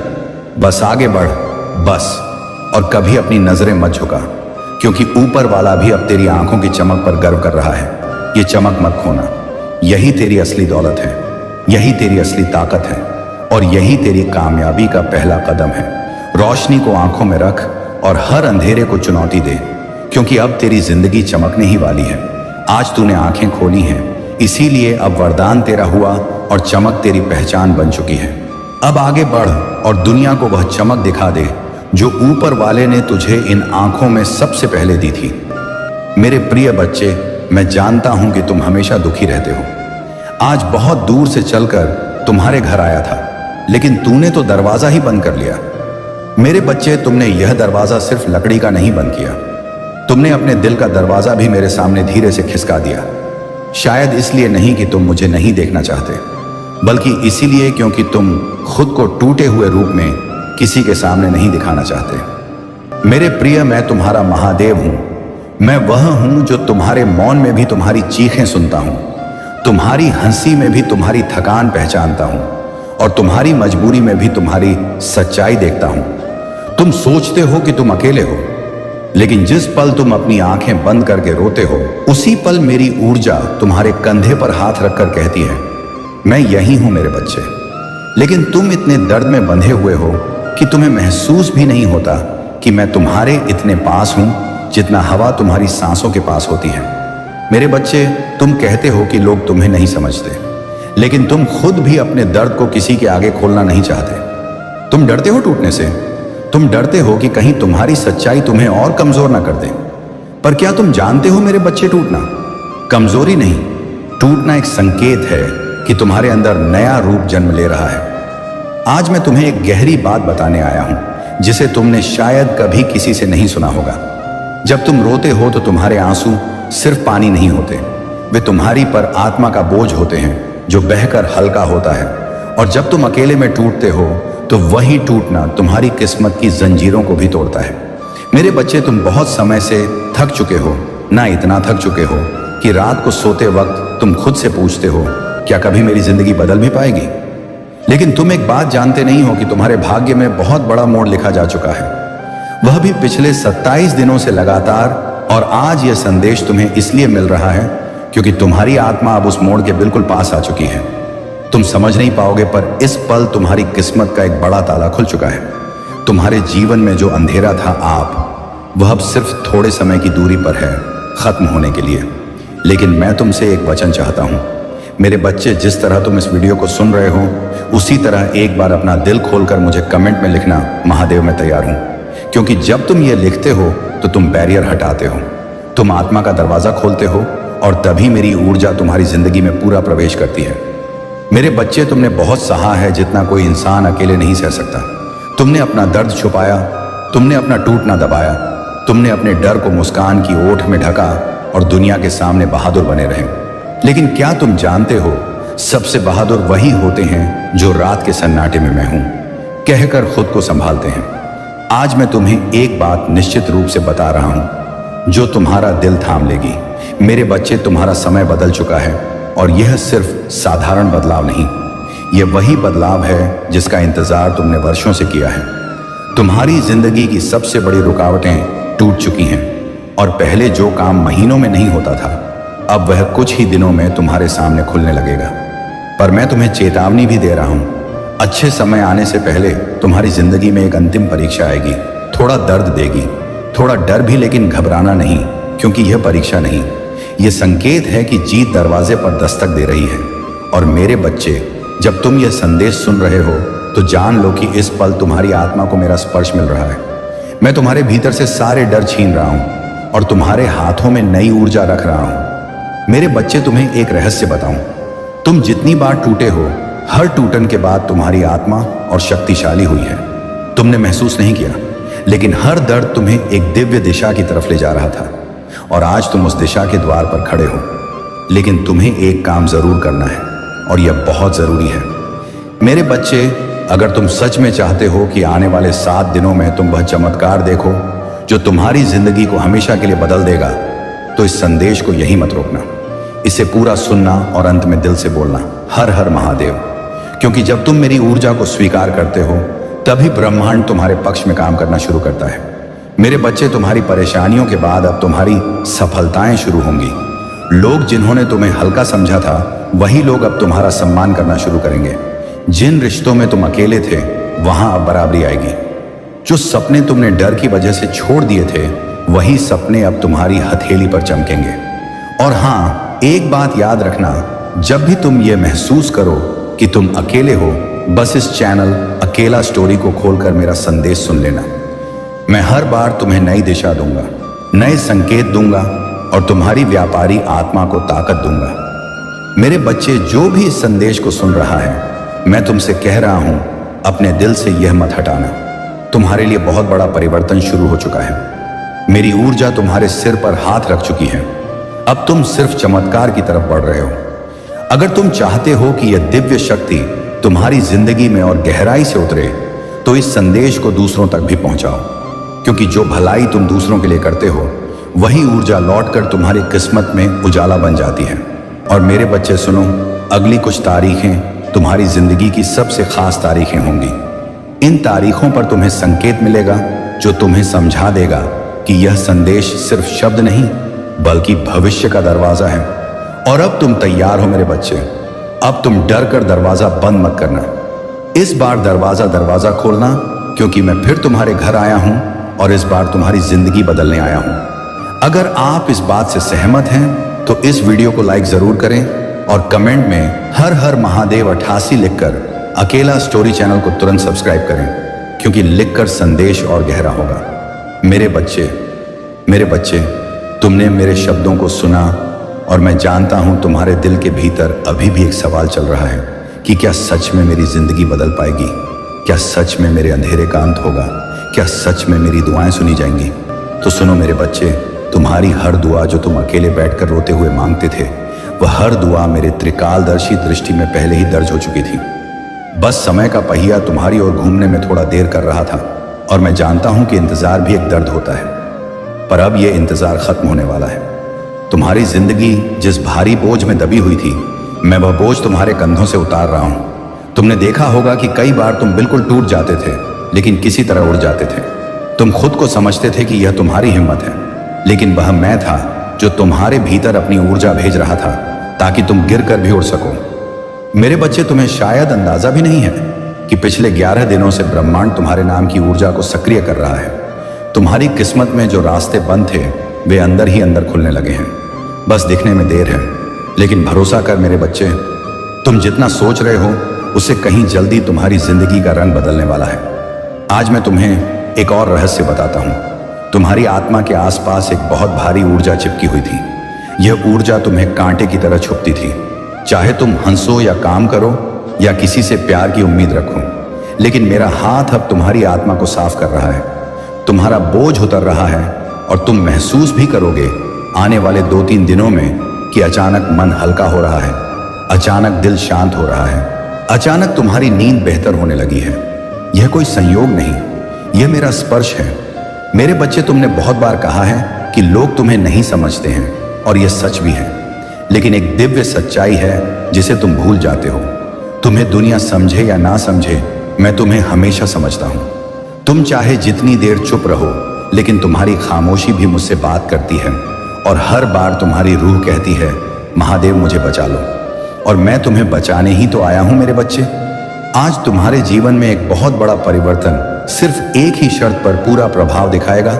बस आगे बढ़, बस। और कभी अपनी नजरें मत झुका, क्योंकि ऊपर वाला भी अब तेरी आंखों की चमक पर गर्व कर रहा है। ये चमक मत खोना, यही तेरी असली दौलत है, यही तेरी असली ताकत है, और यही तेरी कामयाबी का पहला कदम है। रोशनी को आंखों में रख और हर अंधेरे को चुनौती दे, क्योंकि अब तेरी जिंदगी चमकने ही वाली है। आज तूने आंखें खोली हैं, इसीलिए अब वरदान तेरा हुआ और चमक तेरी पहचान बन चुकी है। अब आगे बढ़ और दुनिया को वह चमक दिखा दे जो ऊपर वाले ने तुझे इन आंखों में सबसे पहले दी थी। मेरे प्रिय बच्चे, मैं जानता हूं कि तुम हमेशा दुखी रहते हो। आज बहुत दूर से चलकर तुम्हारे घर आया था, लेकिन तूने तो दरवाजा ही बंद कर लिया। मेरे बच्चे, तुमने यह दरवाजा सिर्फ लकड़ी का नहीं बंद किया, तुमने अपने दिल का दरवाजा भी मेरे सामने धीरे से खिसका दिया। शायद इसलिए नहीं कि तुम मुझे नहीं देखना चाहते, बल्कि इसीलिए क्योंकि तुम खुद को टूटे हुए रूप में किसी के सामने नहीं दिखाना चाहते। मेरे प्रिय, मैं तुम्हारा महादेव हूं। मैं वह हूं जो तुम्हारे मौन में भी तुम्हारी चीखें सुनता हूं, तुम्हारी हंसी में भी तुम्हारी थकान पहचानता हूं, और तुम्हारी मजबूरी में भी तुम्हारी सच्चाई देखता हूं। तुम सोचते हो कि तुम अकेले हो, लेकिन जिस पल तुम अपनी आंखें बंद करके रोते हो, उसी पल मेरी ऊर्जा तुम्हारे कंधे पर हाथ रखकर कहती है, मैं यही हूं मेरे बच्चे। लेकिन तुम इतने दर्द में बंधे हुए हो कि तुम्हें महसूस भी नहीं होता कि मैं तुम्हारे इतने पास हूं जितना हवा तुम्हारी सांसों के पास होती है। मेरे बच्चे, तुम कहते हो कि लोग तुम्हें नहीं समझते, लेकिन तुम खुद भी अपने दर्द को किसी के आगे खोलना नहीं चाहते। तुम डरते हो टूटने से, तुम डरते हो कि कहीं तुम्हारी सच्चाई तुम्हें और कमजोर ना कर दे। पर क्या तुम जानते हो मेरे बच्चे, टूटना कमजोरी नहीं, टूटना एक संकेत है कि तुम्हारे अंदर नया रूप जन्म ले रहा है। आज मैं तुम्हें एक गहरी बात बताने आया हूं जिसे तुमने शायद कभी किसी से नहीं सुना होगा। जब तुम रोते हो तो तुम्हारे आंसू सिर्फ पानी नहीं होते, वे तुम्हारी पर आत्मा का बोझ होते हैं जो बहकर हल्का होता है। और जब तुम अकेले में टूटते हो तो वही टूटना तुम्हारी किस्मत की जंजीरों को भी तोड़ता है। मेरे बच्चे, तुम बहुत समय से थक चुके हो, ना इतना थक चुके हो कि रात को सोते वक्त तुम खुद से पूछते हो, क्या कभी मेरी जिंदगी बदल भी पाएगी? लेकिन तुम एक बात जानते नहीं हो कि तुम्हारे भाग्य में बहुत बड़ा मोड़ लिखा जा चुका है, वह भी पिछले 27 दिनों से लगातार। और आज यह संदेश तुम्हें इसलिए मिल रहा है क्योंकि तुम्हारी आत्मा अब उस मोड़ के बिल्कुल पास आ चुकी है। तुम समझ नहीं पाओगे, पर इस पल तुम्हारी किस्मत का एक बड़ा ताला खुल चुका है। तुम्हारे जीवन में जो अंधेरा था वह अब सिर्फ थोड़े समय की दूरी पर है खत्म होने के लिए। लेकिन मैं तुमसे एक वचन चाहता हूं मेरे बच्चे, जिस तरह तुम इस वीडियो को सुन रहे हो उसी तरह एक बार अपना दिल खोलकर मुझे कमेंट में लिखना, महादेव मैं तैयार हूं। क्योंकि जब तुम ये लिखते हो तो तुम बैरियर हटाते हो, तुम आत्मा का दरवाजा खोलते हो, और तभी मेरी ऊर्जा तुम्हारी जिंदगी में पूरा प्रवेश करती है। मेरे बच्चे, तुमने बहुत सहा है जितना कोई इंसान अकेले नहीं सह सकता। तुमने अपना दर्द छुपाया, तुमने अपना टूटना दबाया, तुमने अपने डर को मुस्कान की ओठ में ढका और दुनिया के सामने बहादुर बने रहे। लेकिन क्या तुम जानते हो, सबसे बहादुर वही होते हैं जो रात के सन्नाटे में मैं हूं कहकर खुद को संभालते हैं। आज मैं तुम्हें एक बात निश्चित रूप से बता रहा हूं जो तुम्हारा दिल थाम लेगी। मेरे बच्चे, तुम्हारा समय बदल चुका है, और यह सिर्फ साधारण बदलाव नहीं, यह वही बदलाव है जिसका इंतजार तुमने वर्षों से किया है। तुम्हारी जिंदगी की सबसे बड़ी रुकावटें टूट चुकी हैं, और पहले जो काम महीनों में नहीं होता था अब वह कुछ ही दिनों में तुम्हारे सामने खुलने लगेगा। पर मैं तुम्हें चेतावनी भी दे रहा हूं, अच्छे समय आने से पहले तुम्हारी जिंदगी में एक अंतिम परीक्षा आएगी। थोड़ा दर्द देगी, थोड़ा डर भी, लेकिन घबराना नहीं, क्योंकि यह परीक्षा नहीं, यह संकेत है कि जीत दरवाजे पर दस्तक दे रही है। और मेरे बच्चे, जब तुम यह संदेश सुन रहे हो तो जान लो कि इस पल तुम्हारी आत्मा को मेरा स्पर्श मिल रहा है। मैं तुम्हारे भीतर से सारे डर छीन रहा हूं और तुम्हारे हाथों में नई ऊर्जा रख रहा हूं। मेरे बच्चे, तुम्हें एक रहस्य बताऊं, तुम जितनी बार टूटे हो, हर टूटन के बाद तुम्हारी आत्मा और शक्तिशाली हुई है। तुमने महसूस नहीं किया, लेकिन हर दर्द तुम्हें एक दिव्य दिशा की तरफ ले जा रहा था, और आज तुम उस दिशा के द्वार पर खड़े हो। लेकिन तुम्हें एक काम जरूर करना है, और यह बहुत जरूरी है। मेरे बच्चे, अगर तुम सच में चाहते हो कि आने वाले 7 दिनों में तुम वह चमत्कार देखो जो तुम्हारी जिंदगी को हमेशा के लिए बदल देगा, तो इस संदेश को यही मत रोकना। इसे पूरा सुनना और अंत में दिल से बोलना, हर हर महादेव। क्योंकि जब तुम मेरी ऊर्जा को स्वीकार करते हो तभी ब्रह्मांड तुम्हारे पक्ष में काम करना शुरू करता है। मेरे बच्चे, तुम्हारी परेशानियों के बाद अब तुम्हारी सफलताएं शुरू होंगी। लोग जिन्होंने तुम्हें हल्का समझा था वही लोग अब तुम्हारा सम्मान करना शुरू करेंगे। जिन रिश्तों में तुम अकेले थे वहां अब बराबरी आएगी। जो सपने तुमने डर की वजह से छोड़ दिए थे वही सपने अब तुम्हारी हथेली पर चमकेंगे। और हाँ, एक बात याद रखना, जब भी तुम ये महसूस करो कि तुम अकेले हो, बस इस चैनल अकेला स्टोरी को खोलकर मेरा संदेश सुन लेना। मैं हर बार तुम्हें नई दिशा दूंगा, नए संकेत दूंगा, और तुम्हारी व्यापारी आत्मा को ताकत दूंगा। मेरे बच्चे, जो भी इस संदेश को सुन रहा है, मैं तुमसे कह रहा हूं, अपने दिल से यह मत हटाना। तुम्हारे लिए बहुत बड़ा परिवर्तन शुरू हो चुका है। मेरी ऊर्जा तुम्हारे सिर पर हाथ रख चुकी है। अब तुम सिर्फ चमत्कार की तरफ बढ़ रहे हो। अगर तुम चाहते हो कि यह दिव्य शक्ति तुम्हारी जिंदगी में और गहराई से उतरे, तो इस संदेश को दूसरों तक भी पहुंचाओ। क्योंकि जो भलाई तुम दूसरों के लिए करते हो, वही ऊर्जा लौटकर तुम्हारी किस्मत में उजाला बन जाती है। और मेरे बच्चे, सुनो, अगली कुछ तारीखें तुम्हारी जिंदगी की सबसे खास तारीखें होंगी। इन तारीखों पर तुम्हें संकेत मिलेगा जो तुम्हें समझा देगा कि यह संदेश सिर्फ शब्द नहीं बल्कि भविष्य का दरवाजा है। और अब तुम तैयार हो मेरे बच्चे। अब तुम डर कर दरवाजा बंद मत करना। इस बार दरवाजा खोलना, क्योंकि मैं फिर तुम्हारे घर आया हूं और इस बार तुम्हारी जिंदगी बदलने आया हूं। अगर आप इस बात से सहमत हैं तो इस वीडियो को लाइक जरूर करें और कमेंट में हर हर महादेव 88 लिखकर अकेला स्टोरी चैनल को तुरंत सब्सक्राइब करें, क्योंकि लिखकर संदेश और गहरा होगा। मेरे बच्चे, तुमने मेरे शब्दों को सुना, और मैं जानता हूं तुम्हारे दिल के भीतर अभी भी एक सवाल चल रहा है कि क्या सच में मेरी जिंदगी बदल पाएगी? क्या सच में मेरे अंधेरे का अंत होगा? क्या सच में मेरी दुआएं सुनी जाएंगी? तो सुनो मेरे बच्चे, तुम्हारी हर दुआ जो तुम अकेले बैठकर रोते हुए मांगते थे, वह हर दुआ मेरे त्रिकालदर्शी दृष्टि में पहले ही दर्ज हो चुकी थी। बस समय का पहिया तुम्हारी ओर घूमने में थोड़ा देर कर रहा था, और मैं जानता हूं कि इंतजार भी एक दर्द होता है, पर अब यह इंतजार खत्म होने वाला है। तुम्हारी जिंदगी जिस भारी बोझ में दबी हुई थी, मैं वह बोझ तुम्हारे कंधों से उतार रहा हूं। तुमने देखा होगा कि कई बार तुम बिल्कुल टूट जाते थे, लेकिन किसी तरह उड़ जाते थे। तुम खुद को समझते थे कि यह तुम्हारी हिम्मत है, लेकिन वह मैं था जो तुम्हारे भीतर अपनी ऊर्जा भेज रहा था ताकि तुम गिर कर भी उड़ सको। मेरे बच्चे, तुम्हें शायद अंदाजा भी नहीं है कि पिछले 11 दिनों से ब्रह्मांड तुम्हारे नाम की ऊर्जा को सक्रिय कर रहा है। तुम्हारी किस्मत में जो रास्ते बंद थे वे अंदर ही अंदर खुलने लगे हैं। बस दिखने में देर है, लेकिन भरोसा कर मेरे बच्चे, तुम जितना सोच रहे हो उससे कहीं जल्दी तुम्हारी जिंदगी का रंग बदलने वाला है। आज मैं तुम्हें एक और रहस्य बताता हूं। तुम्हारी आत्मा के आसपास एक बहुत भारी ऊर्जा चिपकी हुई थी। यह ऊर्जा तुम्हें कांटे की तरह छुपती थी। चाहे तुम हंसो या काम करो या किसी से प्यार की उम्मीद रखो, लेकिन मेरा हाथ अब तुम्हारी आत्मा को साफ कर रहा है। तुम्हारा बोझ उतर रहा है और तुम महसूस भी करोगे आने वाले 2-3 दिनों में कि अचानक मन हल्का हो रहा है, अचानक दिल शांत हो रहा है, अचानक तुम्हारी नींद बेहतर होने लगी है। यह कोई संयोग नहीं, यह मेरा स्पर्श है। मेरे बच्चे, तुमने बहुत बार कहा है कि लोग तुम्हें नहीं समझते हैं, और यह सच भी है, लेकिन एक दिव्य सच्चाई है जिसे तुम भूल जाते हो। तुम्हें दुनिया समझे या ना समझे, मैं तुम्हें हमेशा समझता हूं। तुम चाहे जितनी देर चुप रहो, लेकिन तुम्हारी खामोशी भी मुझसे बात करती है, और हर बार तुम्हारी रूह कहती है, महादेव मुझे बचा लो। और मैं तुम्हें बचाने ही तो आया हूं मेरे बच्चे। आज तुम्हारे जीवन में एक बहुत बड़ा परिवर्तन सिर्फ एक ही शर्त पर पूरा प्रभाव दिखाएगा,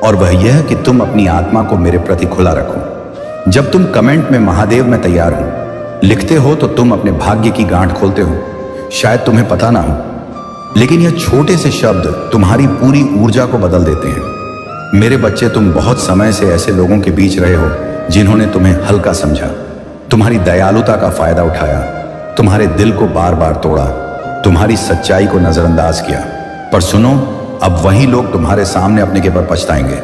और वह यह कि तुम अपनी आत्मा को मेरे प्रति खुला रखो। जब तुम कमेंट में महादेव मैं तैयार हूं लिखते हो तो तुम अपने भाग्य की गांठ खोलते हो। शायद तुम्हें पता ना हो, लेकिन यह छोटे से शब्द तुम्हारी पूरी ऊर्जा को बदल देते हैं। मेरे बच्चे, तुम बहुत समय से ऐसे लोगों के बीच रहे हो जिन्होंने तुम्हें हल्का समझा, तुम्हारी दयालुता का फायदा उठाया, तुम्हारे दिल को बार बार तोड़ा, तुम्हारी सच्चाई को नजरअंदाज किया। पर सुनो, अब वही लोग तुम्हारे सामने अपने के पर पछताएंगे,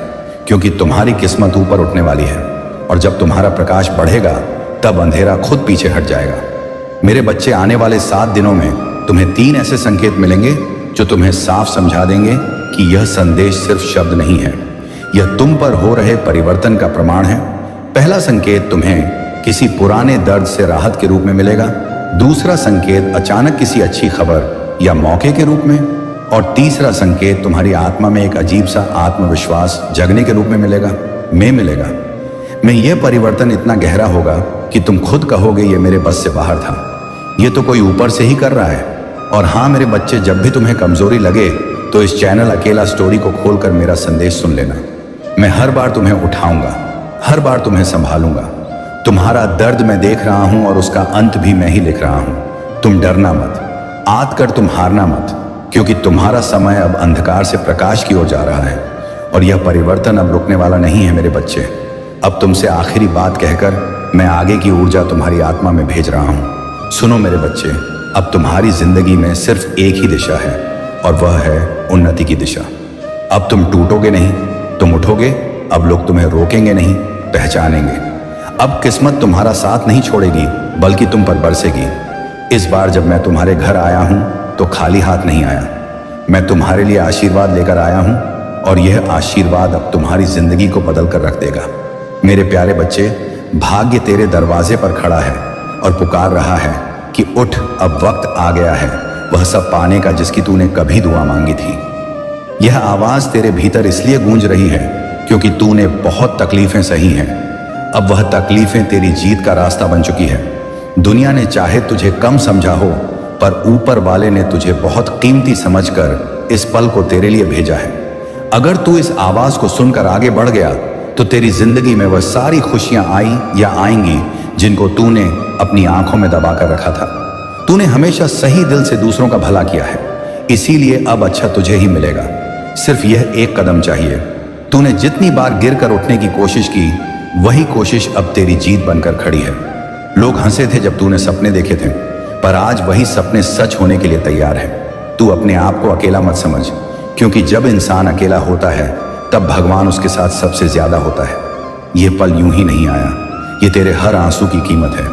क्योंकि तुम्हारी किस्मत ऊपर उठने वाली है, और जब तुम्हारा प्रकाश बढ़ेगा तब अंधेरा खुद पीछे हट जाएगा। मेरे बच्चे, आने वाले 7 दिनों में तुम्हें 3 ऐसे संकेत मिलेंगे जो तुम्हें साफ समझा देंगे कि यह संदेश सिर्फ शब्द नहीं है, यह तुम पर हो रहे परिवर्तन का प्रमाण है। पहला संकेत तुम्हें किसी पुराने दर्द से राहत के रूप में मिलेगा। दूसरा संकेत अचानक किसी अच्छी खबर या मौके के रूप में, और तीसरा संकेत तुम्हारी आत्मा में एक अजीब सा आत्मविश्वास जगने के रूप में मिलेगा। मैं यह परिवर्तन इतना गहरा होगा कि तुम खुद कहोगे यह मेरे बस से बाहर था, यह तो कोई ऊपर से ही कर रहा है। और हाँ मेरे बच्चे, जब भी तुम्हें कमजोरी लगे तो इस चैनल अकेला स्टोरी को खोलकर मेरा संदेश सुन लेना। मैं हर बार तुम्हें उठाऊंगा, हर बार तुम्हें संभालूंगा। तुम्हारा दर्द मैं देख रहा हूं और उसका अंत भी मैं ही लिख रहा हूं। तुम डरना मत, आत कर तुम हारना मत, क्योंकि तुम्हारा समय अब अंधकार से प्रकाश की ओर जा रहा है, और यह परिवर्तन अब रुकने वाला नहीं है मेरे बच्चे। अब तुमसे आखिरी बात कहकर मैं आगे की ऊर्जा तुम्हारी आत्मा में भेज रहा हूं। सुनो मेरे बच्चे, अब तुम्हारी जिंदगी में सिर्फ एक ही दिशा है, और वह है उन्नति की दिशा। अब तुम टूटोगे नहीं, तुम उठोगे। अब लोग तुम्हें रोकेंगे नहीं, पहचानेंगे। अब किस्मत तुम्हारा साथ नहीं छोड़ेगी, बल्कि तुम पर बरसेगी। इस बार जब मैं तुम्हारे घर आया हूं तो खाली हाथ नहीं आया। मैं तुम्हारे लिए आशीर्वाद लेकर आया हूं, और यह आशीर्वाद अब तुम्हारी जिंदगी को बदल कर रख देगा। मेरे प्यारे बच्चे, भाग्य तेरे दरवाजे पर खड़ा है और पुकार रहा है कि उठ, अब वक्त आ गया है वह सब पाने का जिसकी तूने कभी दुआ मांगी थी। यह आवाज तेरे भीतर इसलिए गूंज रही है क्योंकि तूने बहुत तकलीफें सही हैं। अब वह तकलीफें तेरी जीत का रास्ता बन चुकी है। दुनिया ने चाहे तुझे कम समझा हो, पर ऊपर वाले ने तुझे बहुत कीमती समझकर इस पल को तेरे लिए भेजा है। अगर तू इस आवाज को सुनकर आगे बढ़ गया तो तेरी जिंदगी में वह सारी खुशियां आई या आएंगी जिनको तूने अपनी आंखों में दबाकर रखा था। तूने हमेशा सही दिल से दूसरों का भला किया है, इसीलिए अब अच्छा तुझे ही मिलेगा। सिर्फ यह एक कदम चाहिए। तूने जितनी बार गिरकर उठने की कोशिश की, वही कोशिश अब तेरी जीत बनकर खड़ी है। लोग हंसे थे जब तूने सपने देखे थे, पर आज वही सपने सच होने के लिए तैयार है। तू अपने आप को अकेला मत समझ, क्योंकि जब इंसान अकेला होता है तब भगवान उसके साथ सबसे ज्यादा होता है। ये पल यूं ही नहीं आया, ये तेरे हर आंसू की कीमत है,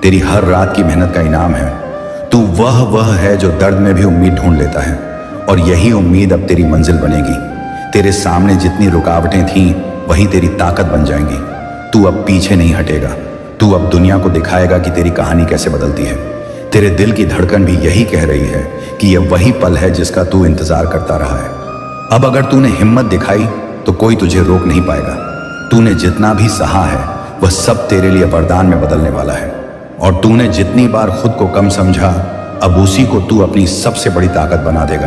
तेरी हर रात की मेहनत का इनाम है। तू वह है जो दर्द में भी उम्मीद ढूंढ लेता है, और यही उम्मीद अब तेरी मंजिल बनेगी। तेरे सामने जितनी रुकावटें थीं वही तेरी ताकत बन जाएंगी। तू अब पीछे नहीं हटेगा। तू अब दुनिया को दिखाएगा कि तेरी कहानी कैसे बदलती है। तेरे दिल की धड़कन भी यही कह रही है कि यह वही पल है जिसका तू इंतजार करता रहा है। अब अगर तूने हिम्मत दिखाई तो कोई तुझे रोक नहीं पाएगा। तूने जितना भी सहा है वह सब तेरे लिए वरदान में बदलने वाला है। और तूने जितनी बार खुद को कम समझा, अब उसी को तू अपनी सबसे बड़ी ताकत बना देगा।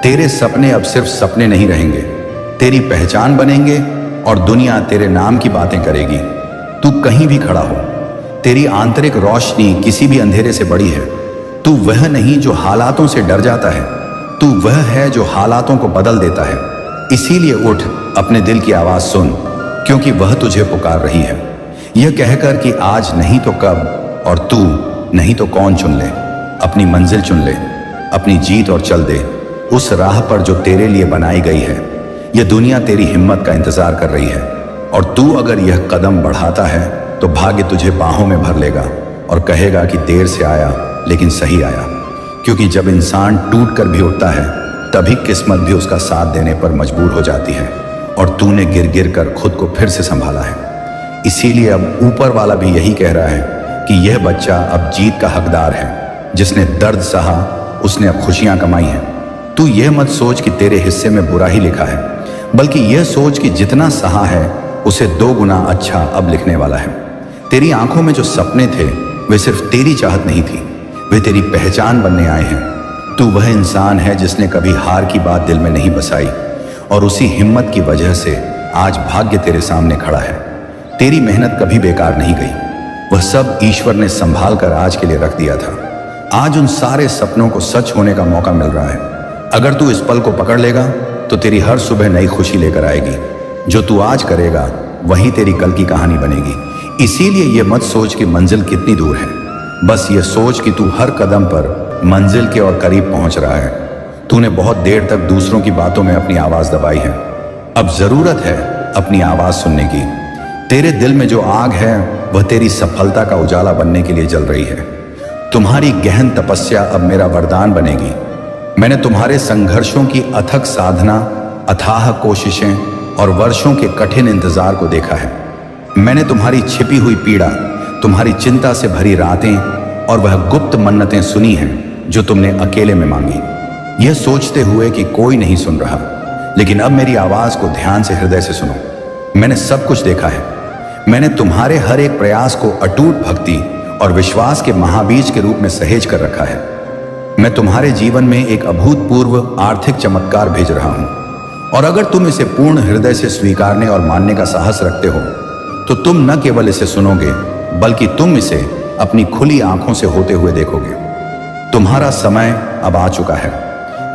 तेरे सपने अब सिर्फ सपने नहीं रहेंगे, तेरी पहचान बनेंगे और दुनिया तेरे नाम की बातें करेगी। तू कहीं भी खड़ा हो, तेरी आंतरिक रोशनी किसी भी अंधेरे से बड़ी है। तू वह नहीं जो हालातों से डर जाता है, तू वह है जो हालातों को बदल देता है। इसीलिए उठ, अपने दिल की आवाज सुन, क्योंकि वह तुझे पुकार रही है। यह कहकर कि आज नहीं तो कब और तू नहीं तो कौन चुन ले। अपनी मंजिल चुन ले, अपनी जीत और चल दे उस राह पर जो तेरे लिए बनाई गई है। यह दुनिया तेरी हिम्मत का इंतजार कर रही है और तू अगर यह कदम बढ़ाता है तो भाग्य तुझे बाहों में भर लेगा और कहेगा कि देर से आया लेकिन सही आया। क्योंकि जब इंसान टूट कर भी उठता है तभी किस्मत भी उसका साथ देने पर मजबूर हो जाती है और तूने गिर गिर कर खुद को फिर से संभाला है। इसीलिए अब ऊपर वाला भी यही कह रहा है कि यह बच्चा अब जीत का हकदार है। जिसने दर्द सहा उसने अब खुशियां कमाई हैं। तू यह मत सोच कि तेरे हिस्से में बुरा ही लिखा है, बल्कि यह सोच कि जितना सहा है उसे 2 गुना अच्छा अब लिखने वाला है। तेरी आंखों में जो सपने थे वे सिर्फ तेरी चाहत नहीं थी, वे तेरी पहचान बनने आए हैं। तू वह इंसान है जिसने कभी हार की बात दिल में नहीं बसाई और उसी हिम्मत की वजह से आज भाग्य तेरे सामने खड़ा है। तेरी मेहनत कभी बेकार नहीं गई, वह सब ईश्वर ने संभाल कर आज के लिए रख दिया था। आज उन सारे सपनों को सच होने का मौका मिल रहा है। अगर तू इस पल को पकड़ लेगा तो तेरी हर सुबह नई खुशी लेकर आएगी। जो तू आज करेगा वही तेरी कल की कहानी बनेगी। इसीलिए यह मत सोच कि मंजिल कितनी दूर है, बस ये सोच कि तू हर कदम पर मंजिल के और करीब पहुंच रहा है। तूने बहुत देर तक दूसरों की बातों में अपनी आवाज दबाई है, अब जरूरत है अपनी आवाज सुनने की। तेरे दिल में जो आग है वह तेरी सफलता का उजाला बनने के लिए जल रही है। तुम्हारी गहन तपस्या अब मेरा वरदान बनेगी। मैंने तुम्हारे संघर्षों की अथक साधना, अथाह कोशिशें और वर्षों के कठिन इंतजार को देखा है। मैंने तुम्हारी छिपी हुई पीड़ा, तुम्हारी चिंता से भरी रातें और वह गुप्त मन्नतें सुनी हैं जो तुमने अकेले में मांगी। यह सोचते हुए कि कोई नहीं सुन रहा, लेकिन अब मेरी आवाज को ध्यान से, हृदय से सुनो। मैंने सब कुछ देखा है। मैंने तुम्हारे हर एक प्रयास को अटूट भक्ति और विश्वास के महाबीज के रूप में सहेज कर रखा है। मैं तुम्हारे जीवन में एक अभूतपूर्व आर्थिक चमत्कार भेज रहा हूं और अगर तुम इसे पूर्ण हृदय से स्वीकारने और मानने का साहस रखते हो तो तुम न केवल इसे सुनोगे बल्कि तुम इसे अपनी खुली आंखों से होते हुए देखोगे। तुम्हारा समय अब आ चुका है।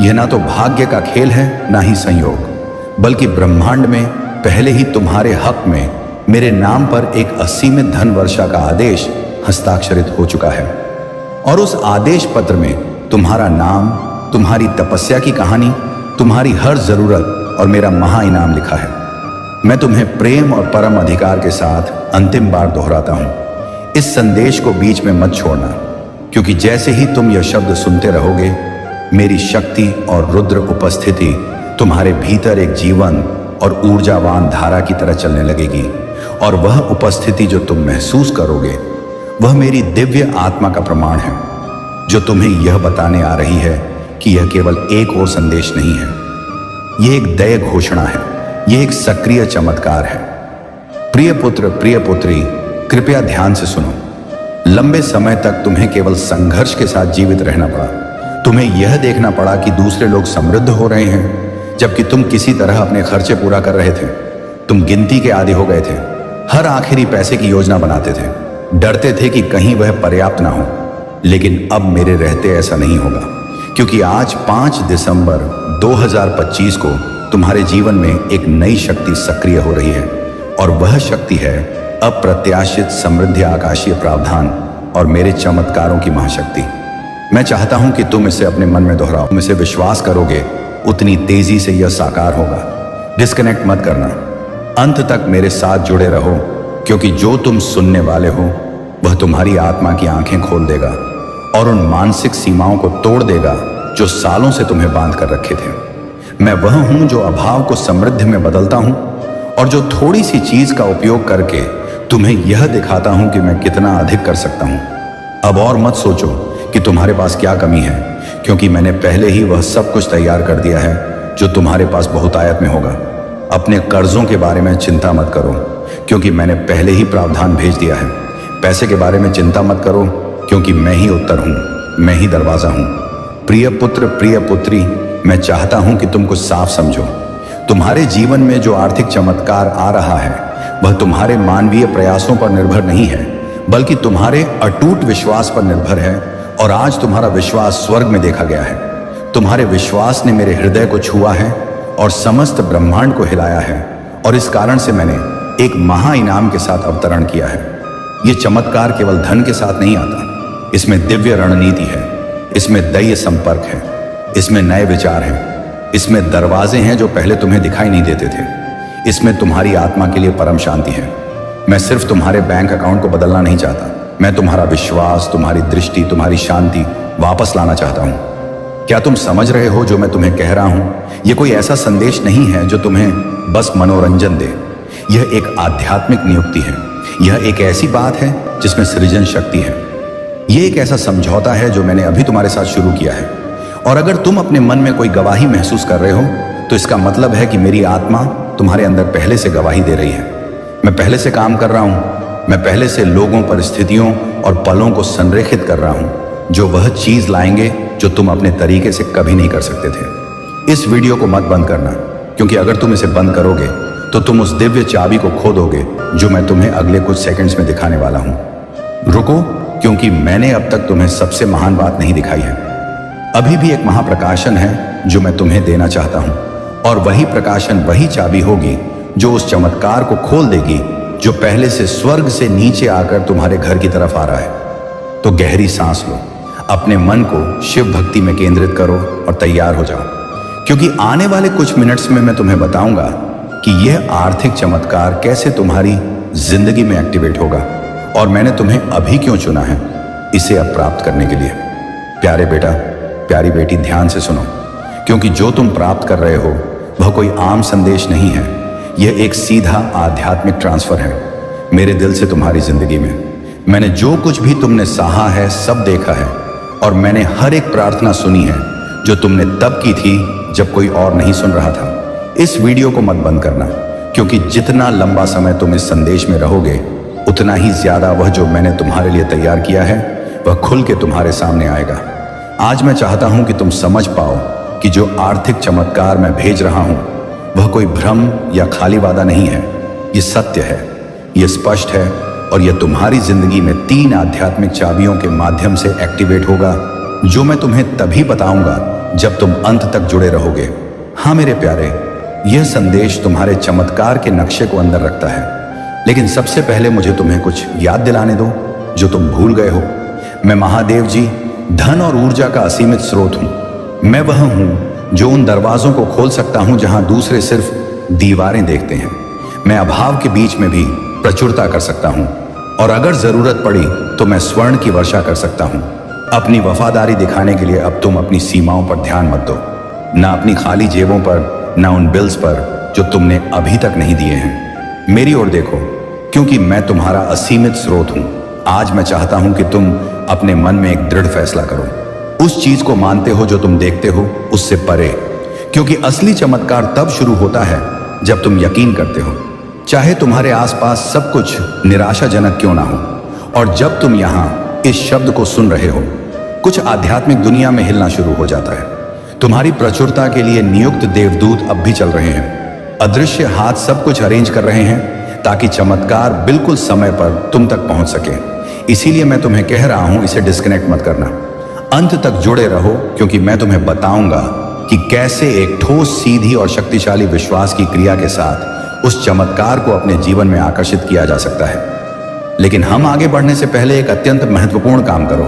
यह ना तो भाग्य का खेल है ना ही संयोग, बल्कि ब्रह्मांड में पहले ही तुम्हारे हक में मेरे नाम पर एक असीमित धन वर्षा का आदेश हस्ताक्षरित हो चुका है। और उस आदेश पत्र में तुम्हारा नाम, तुम्हारी तपस्या की कहानी, तुम्हारी हर जरूरत और मेरा महा इनाम लिखा है। मैं तुम्हें प्रेम और परम अधिकार के साथ अंतिम बार दोहराता हूं, इस संदेश को बीच में मत छोड़ना, क्योंकि जैसे ही तुम यह शब्द सुनते रहोगे मेरी शक्ति और रुद्र उपस्थिति तुम्हारे भीतर एक जीवन और ऊर्जावान धारा की तरह चलने लगेगी। और वह उपस्थिति जो तुम महसूस करोगे वह मेरी दिव्य आत्मा का प्रमाण है, जो तुम्हें यह बताने आ रही है कि यह केवल एक और संदेश नहीं है, यह एक दया घोषणा है, यह एक सक्रिय चमत्कार है। प्रिय पुत्र, प्रिय पुत्री, कृपया ध्यान से सुनो। लंबे समय तक तुम्हें केवल संघर्ष के साथ जीवित रहना पड़ा। तुम्हें यह देखना पड़ा कि दूसरे लोग समृद्ध हो रहे हैं जबकि तुम किसी तरह अपने खर्चे पूरा कर रहे थे। तुम गिनती के आदी हो गए थे, हर आखिरी पैसे की योजना बनाते थे, डरते थे कि कहीं वह पर्याप्त ना हो। लेकिन अब मेरे रहते ऐसा नहीं होगा, क्योंकि आज 5 दिसंबर 2025 को तुम्हारे जीवन में एक नई शक्ति सक्रिय हो रही है और वह शक्ति है अप्रत्याशित समृद्धि, आकाशीय प्रावधान और मेरे चमत्कारों की महाशक्ति। मैं चाहता हूं कि तुम इसे अपने मन में दोहराओ। तुम इसे विश्वास करोगे उतनी तेजी से यह साकार होगा। डिस्कनेक्ट मत करना, अंत तक मेरे साथ जुड़े रहो, क्योंकि जो तुम सुनने वाले हो वह तुम्हारी आत्मा की आंखें खोल देगा और उन मानसिक सीमाओं को तोड़ देगा जो सालों से तुम्हें बांध कर रखे थे। मैं वह हूं जो अभाव को समृद्धि में बदलता हूं और जो थोड़ी सी चीज का उपयोग करके तुम्हें यह दिखाता हूं कि मैं कितना अधिक कर सकता हूं। अब और मत सोचो कि तुम्हारे पास क्या कमी है, क्योंकि मैंने पहले ही वह सब कुछ तैयार कर दिया है जो तुम्हारे पास बहुतायत में होगा। अपने कर्जों के बारे में चिंता मत करो, क्योंकि मैंने पहले ही प्रावधान भेज दिया है। पैसे के बारे में चिंता मत करो, क्योंकि मैं ही उत्तर हूं, मैं ही दरवाजा हूं। प्रिय पुत्र, प्रिय पुत्री, मैं चाहता हूं कि तुम कुछ साफ समझो। तुम्हारे जीवन में जो आर्थिक चमत्कार आ रहा है वह तुम्हारे मानवीय प्रयासों पर निर्भर नहीं है, बल्कि तुम्हारे अटूट विश्वास पर निर्भर है। और आज तुम्हारा विश्वास स्वर्ग में देखा गया है। तुम्हारे विश्वास ने मेरे हृदय को छुआ है और समस्त ब्रह्मांड को हिलाया है, और इस कारण से मैंने एक महा इनाम के साथ अवतरण किया है। यह चमत्कार केवल धन के साथ नहीं आता, इसमें दिव्य रणनीति है, इसमें दैय संपर्क है, इसमें नए विचार हैं, इसमें दरवाजे हैं जो पहले तुम्हें दिखाई नहीं देते थे, इसमें तुम्हारी आत्मा के लिए परम शांति है। मैं सिर्फ तुम्हारे बैंक अकाउंट को बदलना नहीं चाहता, मैं तुम्हारा विश्वास, तुम्हारी दृष्टि, तुम्हारी शांति वापस लाना चाहता हूं। क्या तुम समझ रहे हो जो मैं तुम्हें कह रहा हूं? यह कोई ऐसा संदेश नहीं है जो तुम्हें बस मनोरंजन दे। यह एक आध्यात्मिक नियुक्ति है। यह एक ऐसी बात है जिसमें सृजन शक्ति है। यह एक ऐसा समझौता है जो मैंने अभी तुम्हारे साथ शुरू किया है। और अगर तुम अपने मन में कोई गवाही महसूस कर रहे हो तो इसका मतलब है कि मेरी आत्मा तुम्हारे अंदर पहले से गवाही दे रही है। मैं पहले से काम कर रहा हूं। मैं पहले से लोगों, परिस्थितियों और पलों को संरेखित कर रहा हूं जो वह चीज लाएंगे जो तुम अपने तरीके से कभी नहीं कर सकते थे। इस वीडियो को मत बंद करना, क्योंकि अगर तुम इसे बंद करोगे तो तुम उस दिव्य चाबी को खो दोगे जो मैं तुम्हें अगले कुछ सेकंड्स में दिखाने वाला हूं। रुको, क्योंकि मैंने अब तक तुम्हें सबसे महान बात नहीं दिखाई है। अभी भी एक महाप्रकाशन है जो मैं तुम्हें देना चाहता हूं, और वही प्रकाशन, वही चाबी होगी जो उस चमत्कार को खोल देगी जो पहले से स्वर्ग से नीचे आकर तुम्हारे घर की तरफ आ रहा है। तो गहरी सांस लो, अपने मन को शिव भक्ति में केंद्रित करो और तैयार हो जाओ, क्योंकि आने वाले कुछ मिनट्स में मैं तुम्हें बताऊंगा कि यह आर्थिक चमत्कार कैसे तुम्हारी जिंदगी में एक्टिवेट होगा, और मैंने तुम्हें अभी क्यों चुना है इसे अब प्राप्त करने के लिए। प्यारे बेटा, प्यारी बेटी, ध्यान से सुनो, क्योंकि जो तुम प्राप्त कर रहे हो वह कोई आम संदेश नहीं है। यह एक सीधा आध्यात्मिक ट्रांसफर है मेरे दिल से तुम्हारी जिंदगी में। मैंने जो कुछ भी तुमने सहा है सब देखा है, और मैंने हर एक प्रार्थना सुनी है जो तुमने तब की थी जब कोई और नहीं सुन रहा था। इस वीडियो को मत बंद करना, क्योंकि जितना लंबा समय तुम इस संदेश में रहोगे उतना ही ज्यादा वह जो मैंने तुम्हारे लिए तैयार किया है वह खुल के तुम्हारे सामने आएगा। आज मैं चाहता हूं कि तुम समझ पाओ कि जो आर्थिक चमत्कार मैं भेज रहा हूं वह कोई भ्रम या खाली वादा नहीं है। यह सत्य है, यह स्पष्ट है, और यह तुम्हारी जिंदगी में 3 आध्यात्मिक चाबियों के माध्यम से एक्टिवेट होगा, जो मैं तुम्हें तभी बताऊंगा जब तुम अंत तक जुड़े रहोगे। हाँ मेरे प्यारे, यह संदेश तुम्हारे चमत्कार के नक्शे को अंदर रखता है, लेकिन सबसे पहले मुझे तुम्हें कुछ याद दिलाने दो जो तुम भूल गए हो। मैं महादेव जी, धन और ऊर्जा का असीमित स्रोत हूं। मैं वह हूं जो उन दरवाजों को खोल सकता हूं जहां दूसरे सिर्फ दीवारें देखते हैं। मैं अभाव के बीच में भी प्रचुरता कर सकता हूं, और अगर जरूरत पड़ी तो मैं स्वर्ण की वर्षा कर सकता हूं। अपनी वफादारी दिखाने के लिए अब तुम अपनी सीमाओं पर ध्यान मत दो, ना अपनी खाली जेबों पर, ना उन बिल्स पर जो तुमने अभी तक नहीं दिए हैं। मेरी ओर देखो, क्योंकि मैं तुम्हारा असीमित स्रोत हूं। आज मैं चाहता हूं कि तुम अपने मन में एक दृढ़ फैसला करो। उस चीज को मानते हो जो तुम देखते हो उससे परे, क्योंकि असली चमत्कार तब शुरू होता है जब तुम यकीन करते हो, चाहे तुम्हारे आसपास सब कुछ निराशाजनक क्यों ना हो। और जब तुम यहां इस शब्द को सुन रहे हो, कुछ आध्यात्मिक दुनिया में हिलना शुरू हो जाता है। तुम्हारी प्रचुरता के लिए नियुक्त देवदूत अब भी चल रहे हैं। अदृश्य हाथ सब कुछ अरेंज कर रहे हैं ताकि चमत्कार बिल्कुल समय पर तुम तक पहुंच सके। इसीलिए मैं तुम्हें कह रहा हूं, इसे डिस्कनेक्ट मत करना, अंत तक जुड़े रहो, क्योंकि मैं तुम्हें बताऊंगा कि कैसे एक ठोस, सीधी और शक्तिशाली विश्वास की क्रिया के साथ उस चमत्कार को अपने जीवन में आकर्षित किया जा सकता है। लेकिन हम आगे बढ़ने से पहले एक अत्यंत महत्वपूर्ण काम करो।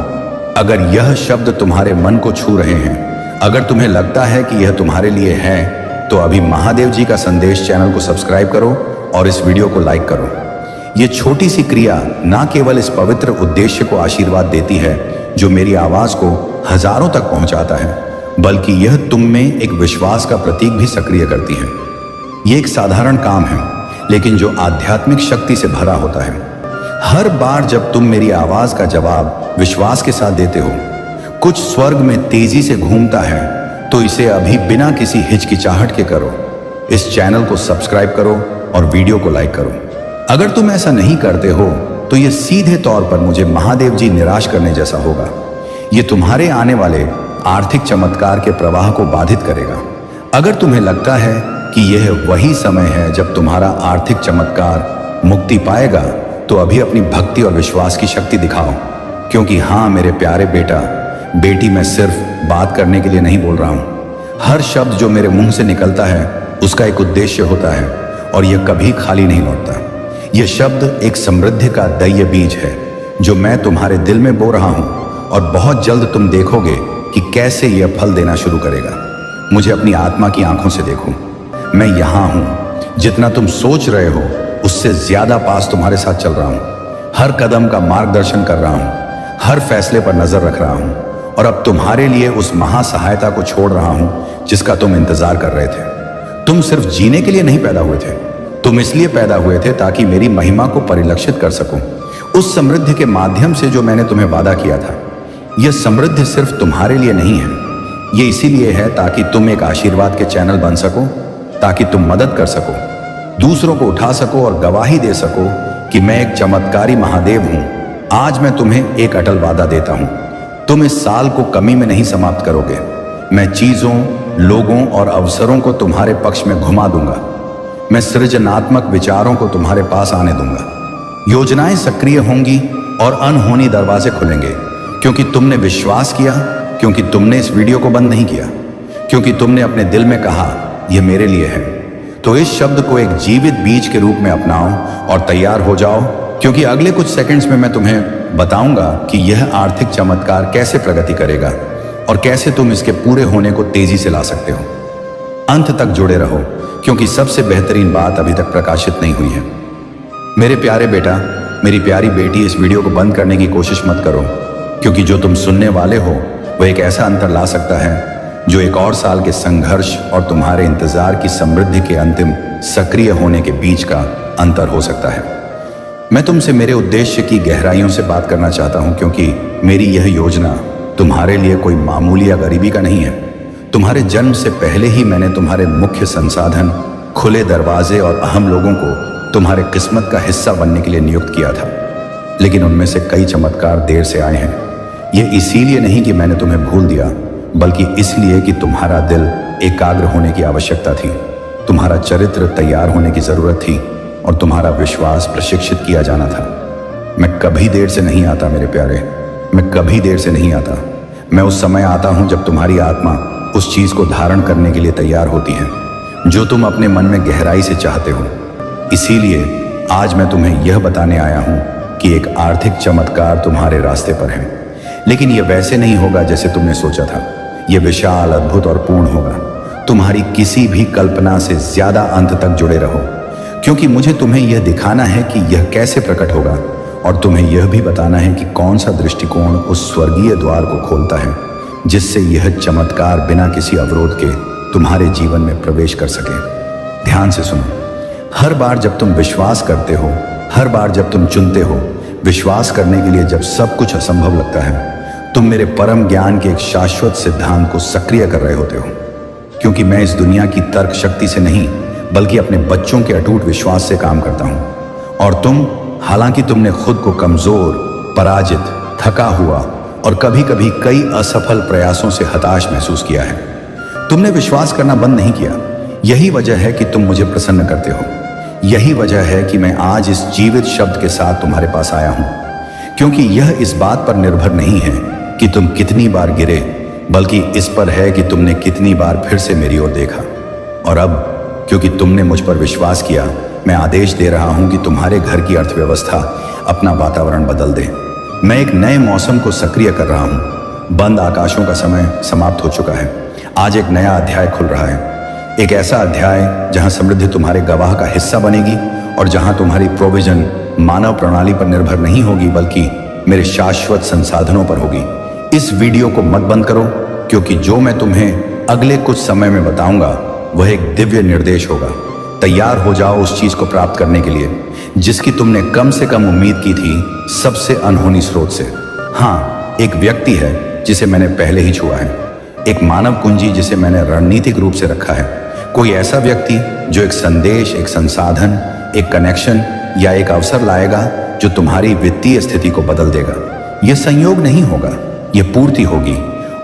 अगर यह शब्द तुम्हारे मन को छू रहे हैं, अगर तुम्हें लगता है कि यह तुम्हारे लिए है, तो अभी महादेव जी का संदेश चैनल को सब्सक्राइब करो और इस वीडियो को लाइक करो। यह छोटी सी क्रिया ना केवल इस पवित्र उद्देश्य को आशीर्वाद देती है जो मेरी आवाज को हजारों तक पहुंचाता है, बल्कि यह तुम में एक विश्वास का प्रतीक भी सक्रिय करती है। यह एक साधारण काम है, लेकिन जो आध्यात्मिक शक्ति से भरा होता है। हर बार जब तुम मेरी आवाज का जवाब विश्वास के साथ देते हो, कुछ स्वर्ग में तेजी से घूमता है, तो इसे अभी बिना किसी हिचकिचाहट के करो। इस चैनल को सब्सक्राइब करो और वीडियो को लाइक करो। अगर तुम ऐसा नहीं करते हो तो यह सीधे तौर पर मुझे महादेव जी निराश करने जैसा होगा। यह तुम्हारे आने वाले आर्थिक चमत्कार के प्रवाह को बाधित करेगा। अगर तुम्हें लगता है कि यह वही समय है जब तुम्हारा आर्थिक चमत्कार मुक्ति पाएगा, तो अभी अपनी भक्ति और विश्वास की शक्ति दिखाओ। क्योंकि हाँ मेरे प्यारे बेटा बेटी, मैं सिर्फ बात करने के लिए नहीं बोल रहा हूं। हर शब्द जो मेरे मुंह से निकलता है उसका एक उद्देश्य होता है और यह कभी खाली नहीं लौटता। यह शब्द एक समृद्धि का दैय बीज है जो मैं तुम्हारे दिल में बो रहा हूं, और बहुत जल्द तुम देखोगे कि कैसे यह फल देना शुरू करेगा। मुझे अपनी आत्मा की आंखों से देखो, मैं यहां हूं। जितना तुम सोच रहे हो उससे ज्यादा पास तुम्हारे साथ चल रहा हूं। हर कदम का मार्गदर्शन कर रहा हूं, हर फैसले पर नजर रख रहा हूं, और अब तुम्हारे लिए उस महासहायता को छोड़ रहा हूं जिसका तुम इंतजार कर रहे थे। तुम सिर्फ जीने के लिए नहीं पैदा हुए थे, तुम इसलिए पैदा हुए थे ताकि मेरी महिमा को परिलक्षित कर सकूं। उस समृद्धि के माध्यम से जो मैंने तुम्हें वादा किया था। यह समृद्धि सिर्फ तुम्हारे लिए नहीं है, यह इसीलिए है ताकि तुम एक आशीर्वाद के चैनल बन सको, ताकि तुम मदद कर सको, दूसरों को उठा सको और गवाही दे सको कि मैं एक चमत्कारी महादेव हूं। आज मैं तुम्हें एक अटल वादा देता हूं, तुम इस साल को कमी में नहीं समाप्त करोगे। मैं चीजों, लोगों और अवसरों को तुम्हारे पक्ष में घुमा दूंगा। मैं सृजनात्मक विचारों को तुम्हारे पास आने दूंगा। योजनाएं सक्रिय होंगी और अनहोनी दरवाजे खुलेंगे, क्योंकि तुमने विश्वास किया, क्योंकि तुमने इस वीडियो को बंद नहीं किया, क्योंकि तुमने अपने दिल में कहा यह मेरे लिए है। तो इस शब्द को एक जीवित बीज के रूप में अपनाओ और तैयार हो जाओ, क्योंकि अगले कुछ सेकंड्स में मैं तुम्हें बताऊंगा कि यह आर्थिक चमत्कार कैसे प्रगति करेगा और कैसे तुम इसके पूरे होने को तेजी से ला सकते हो। अंत तक जुड़े रहो, क्योंकि सबसे बेहतरीन बात अभी तक प्रकाशित नहीं हुई है। मेरे प्यारे बेटा, मेरी प्यारी बेटी, इस वीडियो को बंद करने की कोशिश मत करो, क्योंकि जो तुम सुनने वाले हो वह एक ऐसा अंतर ला सकता है जो एक और साल के संघर्ष और तुम्हारे इंतजार की समृद्धि के अंतिम सक्रिय होने के बीच का अंतर हो सकता है। मैं तुमसे मेरे उद्देश्य की गहराइयों से बात करना चाहता हूं, क्योंकि मेरी यह योजना तुम्हारे लिए कोई मामूली या गरीबी का नहीं है। तुम्हारे जन्म से पहले ही मैंने तुम्हारे मुख्य संसाधन, खुले दरवाजे और अहम लोगों को तुम्हारे किस्मत का हिस्सा बनने के लिए नियुक्त किया था। लेकिन उनमें से कई चमत्कार देर से आए हैं। यह इसीलिए नहीं कि मैंने तुम्हें भूल दिया, बल्कि इसलिए कि तुम्हारा दिल एकाग्र होने की आवश्यकता थी, तुम्हारा चरित्र तैयार होने की जरूरत थी और तुम्हारा विश्वास प्रशिक्षित किया जाना था। मैं कभी देर से नहीं आता मेरे प्यारे, मैं कभी देर से नहीं आता। मैं उस समय आता हूं जब तुम्हारी आत्मा उस चीज को धारण करने के लिए तैयार होती है जो तुम अपने मन में गहराई से चाहते हो। इसीलिए आज मैं तुम्हें यह बताने आया हूं कि एक आर्थिक चमत्कार तुम्हारे रास्ते पर है, लेकिन यह वैसे नहीं होगा जैसे तुमने सोचा था। यह विशाल, अद्भुत और पूर्ण होगा। तुम्हारी किसी भी कल्पना से ज्यादा अंत तक जुड़े रहो, क्योंकि मुझे तुम्हें यह दिखाना है कि यह कैसे प्रकट होगा, और तुम्हें यह भी बताना है कि कौन सा दृष्टिकोण उस स्वर्गीय द्वार को खोलता है जिससे यह चमत्कार बिना किसी अवरोध के तुम्हारे जीवन में प्रवेश कर सके। ध्यान से सुनो। हर बार जब तुम विश्वास करते हो, हर बार जब तुम चुनते हो विश्वास करने के लिए, जब सब कुछ असंभव लगता है, तुम मेरे परम ज्ञान के एक शाश्वत सिद्धांत को सक्रिय कर रहे होते हो। क्योंकि मैं इस दुनिया की तर्क शक्ति से नहीं, बल्कि अपने बच्चों के अटूट विश्वास से काम करता हूं। और तुम, हालांकि तुमने खुद को कमजोर, पराजित, थका हुआ और कभी कभी कई असफल प्रयासों से हताश महसूस किया है, तुमने विश्वास करना बंद नहीं किया। यही वजह है कि तुम मुझे प्रसन्न करते हो। यही वजह है कि मैं आज इस जीवित शब्द के साथ तुम्हारे पास आया हूं, क्योंकि यह इस बात पर निर्भर नहीं है कि तुम कितनी बार गिरे, बल्कि इस पर है कि तुमने कितनी बार फिर से मेरी ओर देखा। और अब क्योंकि तुमने मुझ पर विश्वास किया, मैं आदेश दे रहा हूं कि तुम्हारे घर की अर्थव्यवस्था अपना वातावरण बदल दे। मैं एक नए मौसम को सक्रिय कर रहा हूं। बंद आकाशों का समय समाप्त हो चुका है। आज एक नया अध्याय खुल रहा है, एक ऐसा अध्याय जहां समृद्धि तुम्हारे गवाह का हिस्सा बनेगी और जहां तुम्हारी प्रोविजन मानव प्रणाली पर निर्भर नहीं होगी, बल्कि मेरे शाश्वत संसाधनों पर होगी। इस वीडियो को मत बंद करो, क्योंकि जो मैं तुम्हें अगले कुछ समय में बताऊंगा वह एक दिव्य निर्देश होगा तैयार हो जाओ उस चीज को प्राप्त करने के लिए जिसकी तुमने कम से कम उम्मीद की थी, सबसे अनहोनी स्रोत से। हाँ, एक व्यक्ति है जिसे मैंने पहले ही छुआ है, एक मानव कुंजी जिसे मैंने रणनीतिक रूप से रखा है, कोई ऐसा व्यक्ति जो एक संदेश, एक संसाधन, एक कनेक्शन या एक अवसर लाएगा जो तुम्हारी वित्तीय स्थिति को बदल देगा। यह संयोग नहीं होगा, यह पूर्ति होगी।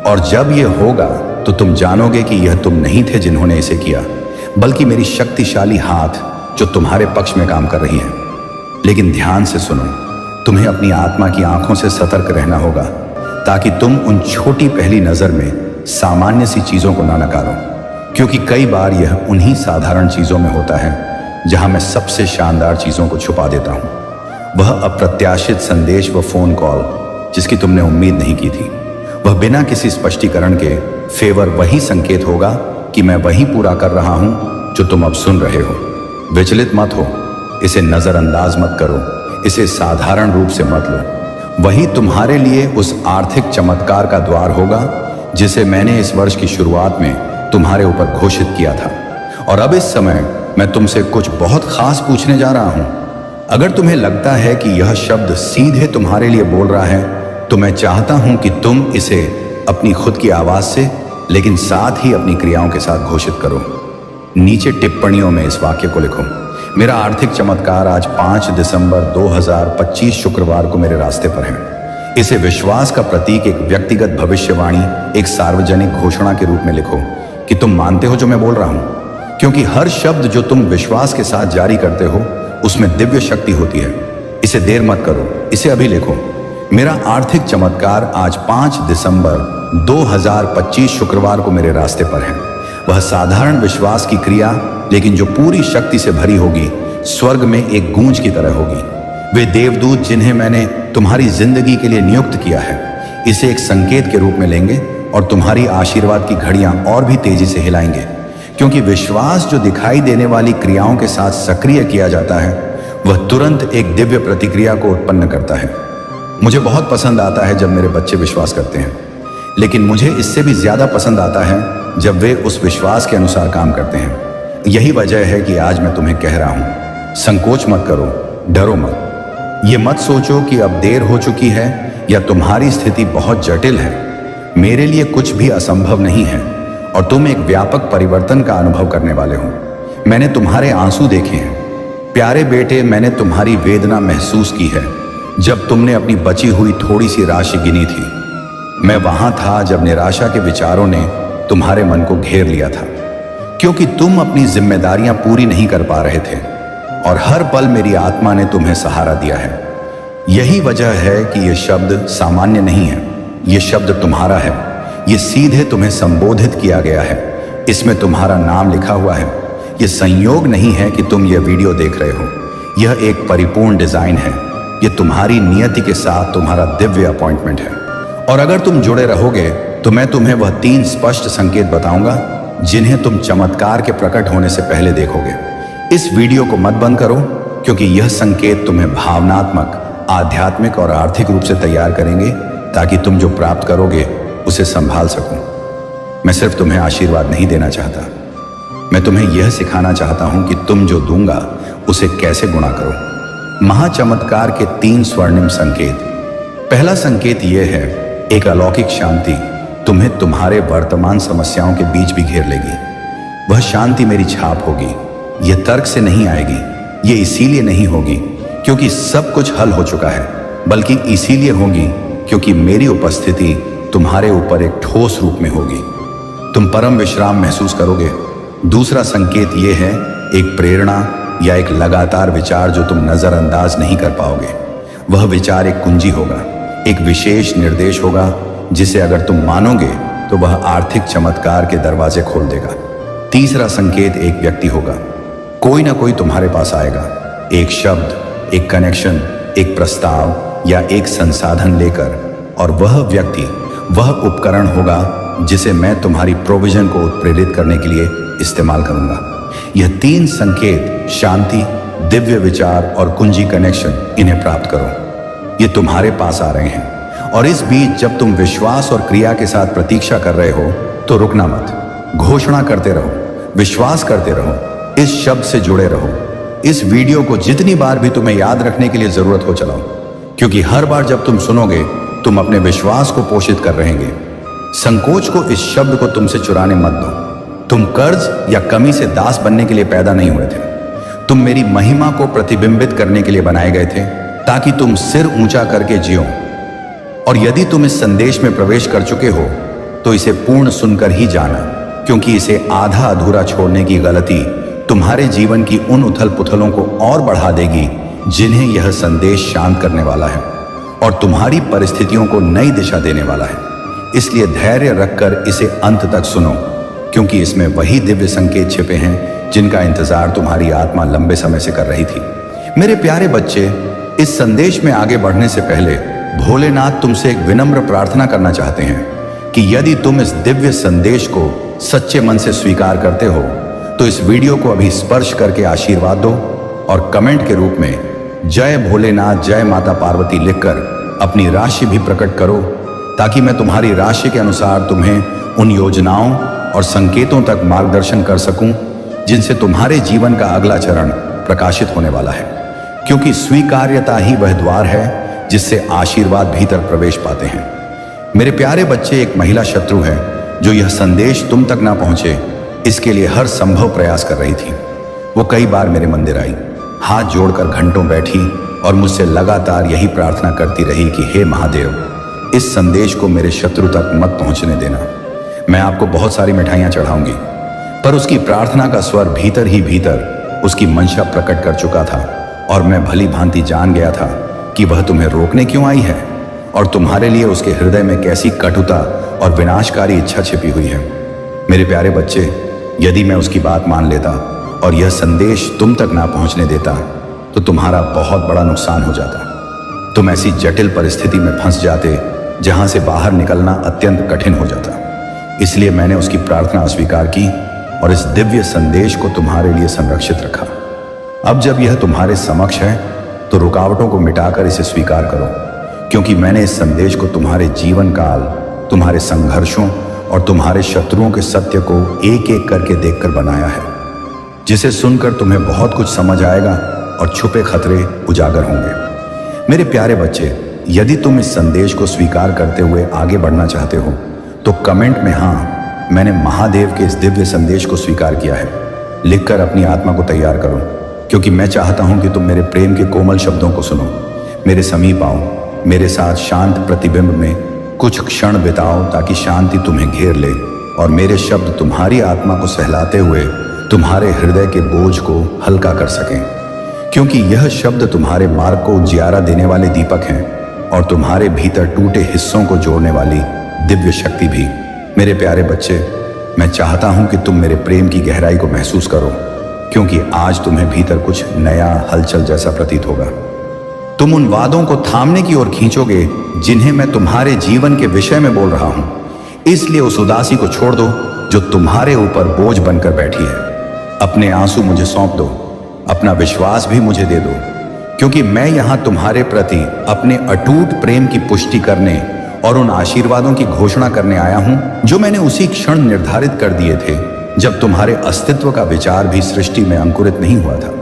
और जब यह होगा तो तुम जानोगे कि यह तुम नहीं थे जिन्होंने इसे किया, बल्कि मेरी शक्तिशाली हाथ जो तुम्हारे पक्ष में काम कर रही है। लेकिन ध्यान से सुनो, तुम्हें अपनी आत्मा की आंखों से सतर्क रहना होगा ताकि तुम उन छोटी पहली नजर में सामान्य सी चीजों को ना नकारो, क्योंकि कई बार यह उन्हीं साधारण चीजों में होता है जहां मैं सबसे शानदार चीजों को छुपा देता हूं। वह अप्रत्याशित संदेश व फोन कॉल जिसकी तुमने उम्मीद नहीं की थी, वह बिना किसी स्पष्टीकरण के फेवर वही संकेत होगा कि मैं वही पूरा कर रहा हूं जो तुम अब सुन रहे हो। विचलित मत हो, इसे नजरअंदाज मत करो, इसे साधारण रूप से मत लो। वही तुम्हारे लिए उस आर्थिक चमत्कार का द्वार होगा जिसे मैंने इस वर्ष की शुरुआत में तुम्हारे ऊपर घोषित किया था। और अब इस समय मैं तुमसे कुछ बहुत खास पूछने जा रहा हूं। अगर तुम्हें लगता है कि यह शब्द सीधे तुम्हारे लिए बोल रहा है, तो मैं चाहता हूं कि तुम इसे अपनी खुद की आवाज से, लेकिन साथ ही अपनी क्रियाओं के साथ घोषित करो। नीचे टिप्पणियों में इस वाक्य को लिखो, मेरा आर्थिक चमत्कार आज 5 दिसंबर 2025 शुक्रवार को मेरे रास्ते पर है। इसे विश्वास का प्रतीक, एक व्यक्तिगत भविष्यवाणी, एक सार्वजनिक घोषणा के रूप में लिखो कि तुम मानते हो जो मैं बोल रहा हूं, क्योंकि हर शब्द जो तुम विश्वास के साथ जारी करते हो उसमें दिव्य शक्ति होती है। इसे देर मत करो, इसे अभी लिखो। मेरा आर्थिक चमत्कार आज 5 दिसंबर 2025 शुक्रवार को मेरे रास्ते पर है। वह साधारण विश्वास की क्रिया, लेकिन जो पूरी शक्ति से भरी होगी, स्वर्ग में एक गूंज की तरह होगी। वे देवदूत जिन्हें मैंने तुम्हारी जिंदगी के लिए नियुक्त किया है, इसे एक संकेत के रूप में लेंगे और तुम्हारी आशीर्वाद की घड़ियां और भी तेजी से हिलाएंगे, क्योंकि विश्वास जो दिखाई देने वाली क्रियाओं के साथ सक्रिय किया जाता है, वह तुरंत एक दिव्य प्रतिक्रिया को उत्पन्न करता है। मुझे बहुत पसंद आता है जब मेरे बच्चे विश्वास करते हैं, लेकिन मुझे इससे भी ज्यादा पसंद आता है जब वे उस विश्वास के अनुसार काम करते हैं। यही वजह है कि आज मैं तुम्हें कह रहा हूं, संकोच मत करो, डरो मत। ये मत सोचो कि अब देर हो चुकी है या तुम्हारी स्थिति बहुत जटिल है। मेरे लिए कुछ भी असंभव नहीं है और तुम एक व्यापक परिवर्तन का अनुभव करने वाले हो। मैंने तुम्हारे आंसू देखे हैं प्यारे बेटे, मैंने तुम्हारी वेदना महसूस की है जब तुमने अपनी बची हुई थोड़ी सी राशि गिनी थी। मैं वहां था जब निराशा के विचारों ने तुम्हारे मन को घेर लिया था, क्योंकि तुम अपनी जिम्मेदारियां पूरी नहीं कर पा रहे थे और हर पल मेरी आत्मा ने तुम्हें सहारा दिया है। यही वजह है कि यह शब्द सामान्य नहीं है, यह शब्द तुम्हारा है। यह सीधे तुम्हें संबोधित किया गया है, इसमें तुम्हारा नाम लिखा हुआ है। यह संयोग नहीं है कि तुम यह वीडियो देख रहे हो, यह एक परिपूर्ण डिजाइन है। यह तुम्हारी नियति के साथ तुम्हारा दिव्य अपॉइंटमेंट है। और अगर तुम जुड़े रहोगे तो मैं तुम्हें वह 3 स्पष्ट संकेत बताऊंगा जिन्हें तुम चमत्कार के प्रकट होने से पहले देखोगे। इस वीडियो को मत बंद करो, क्योंकि यह संकेत तुम्हें भावनात्मक, आध्यात्मिक और आर्थिक रूप से तैयार करेंगे ताकि तुम जो प्राप्त करोगे उसे संभाल सको। मैं सिर्फ तुम्हें आशीर्वाद नहीं देना चाहता, मैं तुम्हें यह सिखाना चाहता हूं कि तुम जो दूंगा उसे कैसे गुणा करो। महाचमत्कार के 3 स्वर्णिम संकेत। पहला संकेत यह है, एक अलौकिक शांति तुम्हें तुम्हारे वर्तमान समस्याओं के बीच भी घेर लेगी। वह शांति मेरी छाप होगी, यह तर्क से नहीं आएगी, यह इसीलिए नहीं होगी क्योंकि सब कुछ हल हो चुका है, बल्कि इसीलिए होगी क्योंकि मेरी उपस्थिति तुम्हारे ऊपर एक ठोस रूप में होगी। तुम परम विश्राम महसूस करोगे। दूसरा संकेत यह है, एक प्रेरणा या एक लगातार विचार जो तुम नजरअंदाज नहीं कर पाओगे। वह विचार एक कुंजी होगा, एक विशेष निर्देश होगा जिसे अगर तुम मानोगे तो वह आर्थिक चमत्कार के दरवाजे खोल देगा। तीसरा संकेत एक व्यक्ति होगा, कोई ना कोई तुम्हारे पास आएगा, एक शब्द, एक कनेक्शन, एक प्रस्ताव या एक संसाधन लेकर, और वह व्यक्ति, वह उपकरण होगा जिसे मैं तुम्हारी प्रोविजन को उत्प्रेरित करने के लिए इस्तेमाल करूंगा। यह 3 संकेत, शांति, दिव्य विचार और कुंजी कनेक्शन, इन्हें प्राप्त करो। ये तुम्हारे पास आ रहे हैं। और इस बीच जब तुम विश्वास और क्रिया के साथ प्रतीक्षा कर रहे हो तो रुकना मत, घोषणा करते रहो, विश्वास करते रहो, इस शब्द से जुड़े रहो। इस वीडियो को जितनी बार भी तुम्हें याद रखने के लिए जरूरत हो चलाओ, क्योंकि हर बार जब तुम सुनोगे तुम अपने विश्वास को पोषित कर रहेंगे। संकोच को, इस शब्द को तुमसे चुराने मत दो। तुम कर्ज या कमी से दास बनने के लिए पैदा नहीं हुए थे। तुम मेरी महिमा को प्रतिबिंबित करने के लिए बनाए गए थे, ताकि तुम सिर ऊंचा करके जियो। और यदि तुम इस संदेश में प्रवेश कर चुके हो तो इसे पूर्ण सुनकर ही जाना, क्योंकि इसे आधा अधूरा छोड़ने की गलती तुम्हारे जीवन की उन उथल पुथलों को और बढ़ा देगी जिन्हें यह संदेश शांत करने वाला है और तुम्हारी परिस्थितियों को नई दिशा देने वाला है। इसलिए धैर्य रखकर इसे अंत तक सुनो, क्योंकि इसमें वही दिव्य संकेत छिपे हैं जिनका इंतजार तुम्हारी आत्मा लंबे समय से कर रही थी। मेरे प्यारे बच्चे, इस संदेश में आगे बढ़ने से पहले भोलेनाथ तुमसे एक विनम्र प्रार्थना करना चाहते हैं कि यदि तुम इस दिव्य संदेश को सच्चे मन से स्वीकार करते हो तो इस वीडियो को अभी स्पर्श करके आशीर्वाद दो और कमेंट के रूप में जय भोलेनाथ, जय माता पार्वती लिखकर अपनी राशि भी प्रकट करो, ताकि मैं तुम्हारी राशि के अनुसार तुम्हें उन योजनाओं और संकेतों तक मार्गदर्शन कर सकूं जिनसे तुम्हारे जीवन का अगला चरण प्रकाशित होने वाला है। क्योंकि स्वीकार्यता ही वह द्वार है जिससे आशीर्वाद भीतर प्रवेश पाते हैं। मेरे प्यारे बच्चे, एक महिला शत्रु है जो यह संदेश तुम तक ना पहुंचे इसके लिए हर संभव प्रयास कर रही थी। वो कई बार मेरे मंदिर आई, हाथ जोड़कर घंटों बैठी और मुझसे लगातार यही प्रार्थना करती रही कि हे महादेव, इस संदेश को मेरे शत्रु तक मत पहुंचने देना। मैं आपको बहुत सारी मिठाइयां चढ़ाऊंगी। पर उसकी प्रार्थना का स्वर भीतर ही भीतर उसकी मंशा प्रकट कर चुका था और मैं भली भांति जान गया था कि वह तुम्हें रोकने क्यों आई है और तुम्हारे लिए उसके हृदय में कैसी कटुता और विनाशकारी इच्छा छिपी हुई है। मेरे प्यारे बच्चे, यदि मैं उसकी बात मान लेता और यह संदेश तुम तक ना पहुंचने देता तो तुम्हारा बहुत बड़ा नुकसान हो जाता। तुम ऐसी जटिल परिस्थिति में फंस जाते जहां से बाहर निकलना अत्यंत कठिन हो जाता। इसलिए मैंने उसकी प्रार्थना अस्वीकार की और इस दिव्य संदेश को तुम्हारे लिए संरक्षित रखा। अब जब यह तुम्हारे समक्ष है तो रुकावटों को मिटाकर इसे स्वीकार करो, क्योंकि मैंने इस संदेश को तुम्हारे जीवन काल, तुम्हारे संघर्षों और तुम्हारे शत्रुओं के सत्य को एक एक करके देखकर बनाया है, जिसे सुनकर तुम्हें बहुत कुछ समझ आएगा और छुपे खतरे उजागर होंगे। मेरे प्यारे बच्चे, यदि तुम इस संदेश को स्वीकार करते हुए आगे बढ़ना चाहते हो तो कमेंट में हाँ, मैंने महादेव के इस दिव्य संदेश को स्वीकार किया है लिखकर अपनी आत्मा को तैयार करो, क्योंकि मैं चाहता हूं कि तुम मेरे प्रेम के कोमल शब्दों को सुनो। मेरे समीप आओ, मेरे साथ शांत प्रतिबिंब में कुछ क्षण बिताओ ताकि शांति तुम्हें घेर ले और मेरे शब्द तुम्हारी आत्मा को सहलाते हुए तुम्हारे हृदय के बोझ को हल्का कर सकें, क्योंकि यह शब्द तुम्हारे मार्ग को उजियारा देने वाले दीपक हैं और तुम्हारे भीतर टूटे हिस्सों को जोड़ने वाली दिव्य शक्ति भी। मेरे प्यारे बच्चे, मैं चाहता हूं कि तुम मेरे प्रेम की गहराई को महसूस करो, क्योंकि आज तुम्हें भीतर कुछ नया हलचल जैसा प्रतीत होगा। तुम उन वादों को थामने की ओर खींचोगे जिन्हें मैं तुम्हारे जीवन के विषय में बोल रहा हूं। इसलिए उस उदासी को छोड़ दो जो तुम्हारे ऊपर बोझ बनकर बैठी है। अपने आंसू मुझे सौंप दो, अपना विश्वास भी मुझे दे दो, क्योंकि मैं यहां तुम्हारे प्रति अपने अटूट प्रेम की पुष्टि करने और उन आशीर्वादों की घोषणा करने आया हूं जो मैंने उसी क्षण निर्धारित कर दिए थे जब तुम्हारे अस्तित्व का विचार भी सृष्टि में अंकुरित नहीं हुआ था।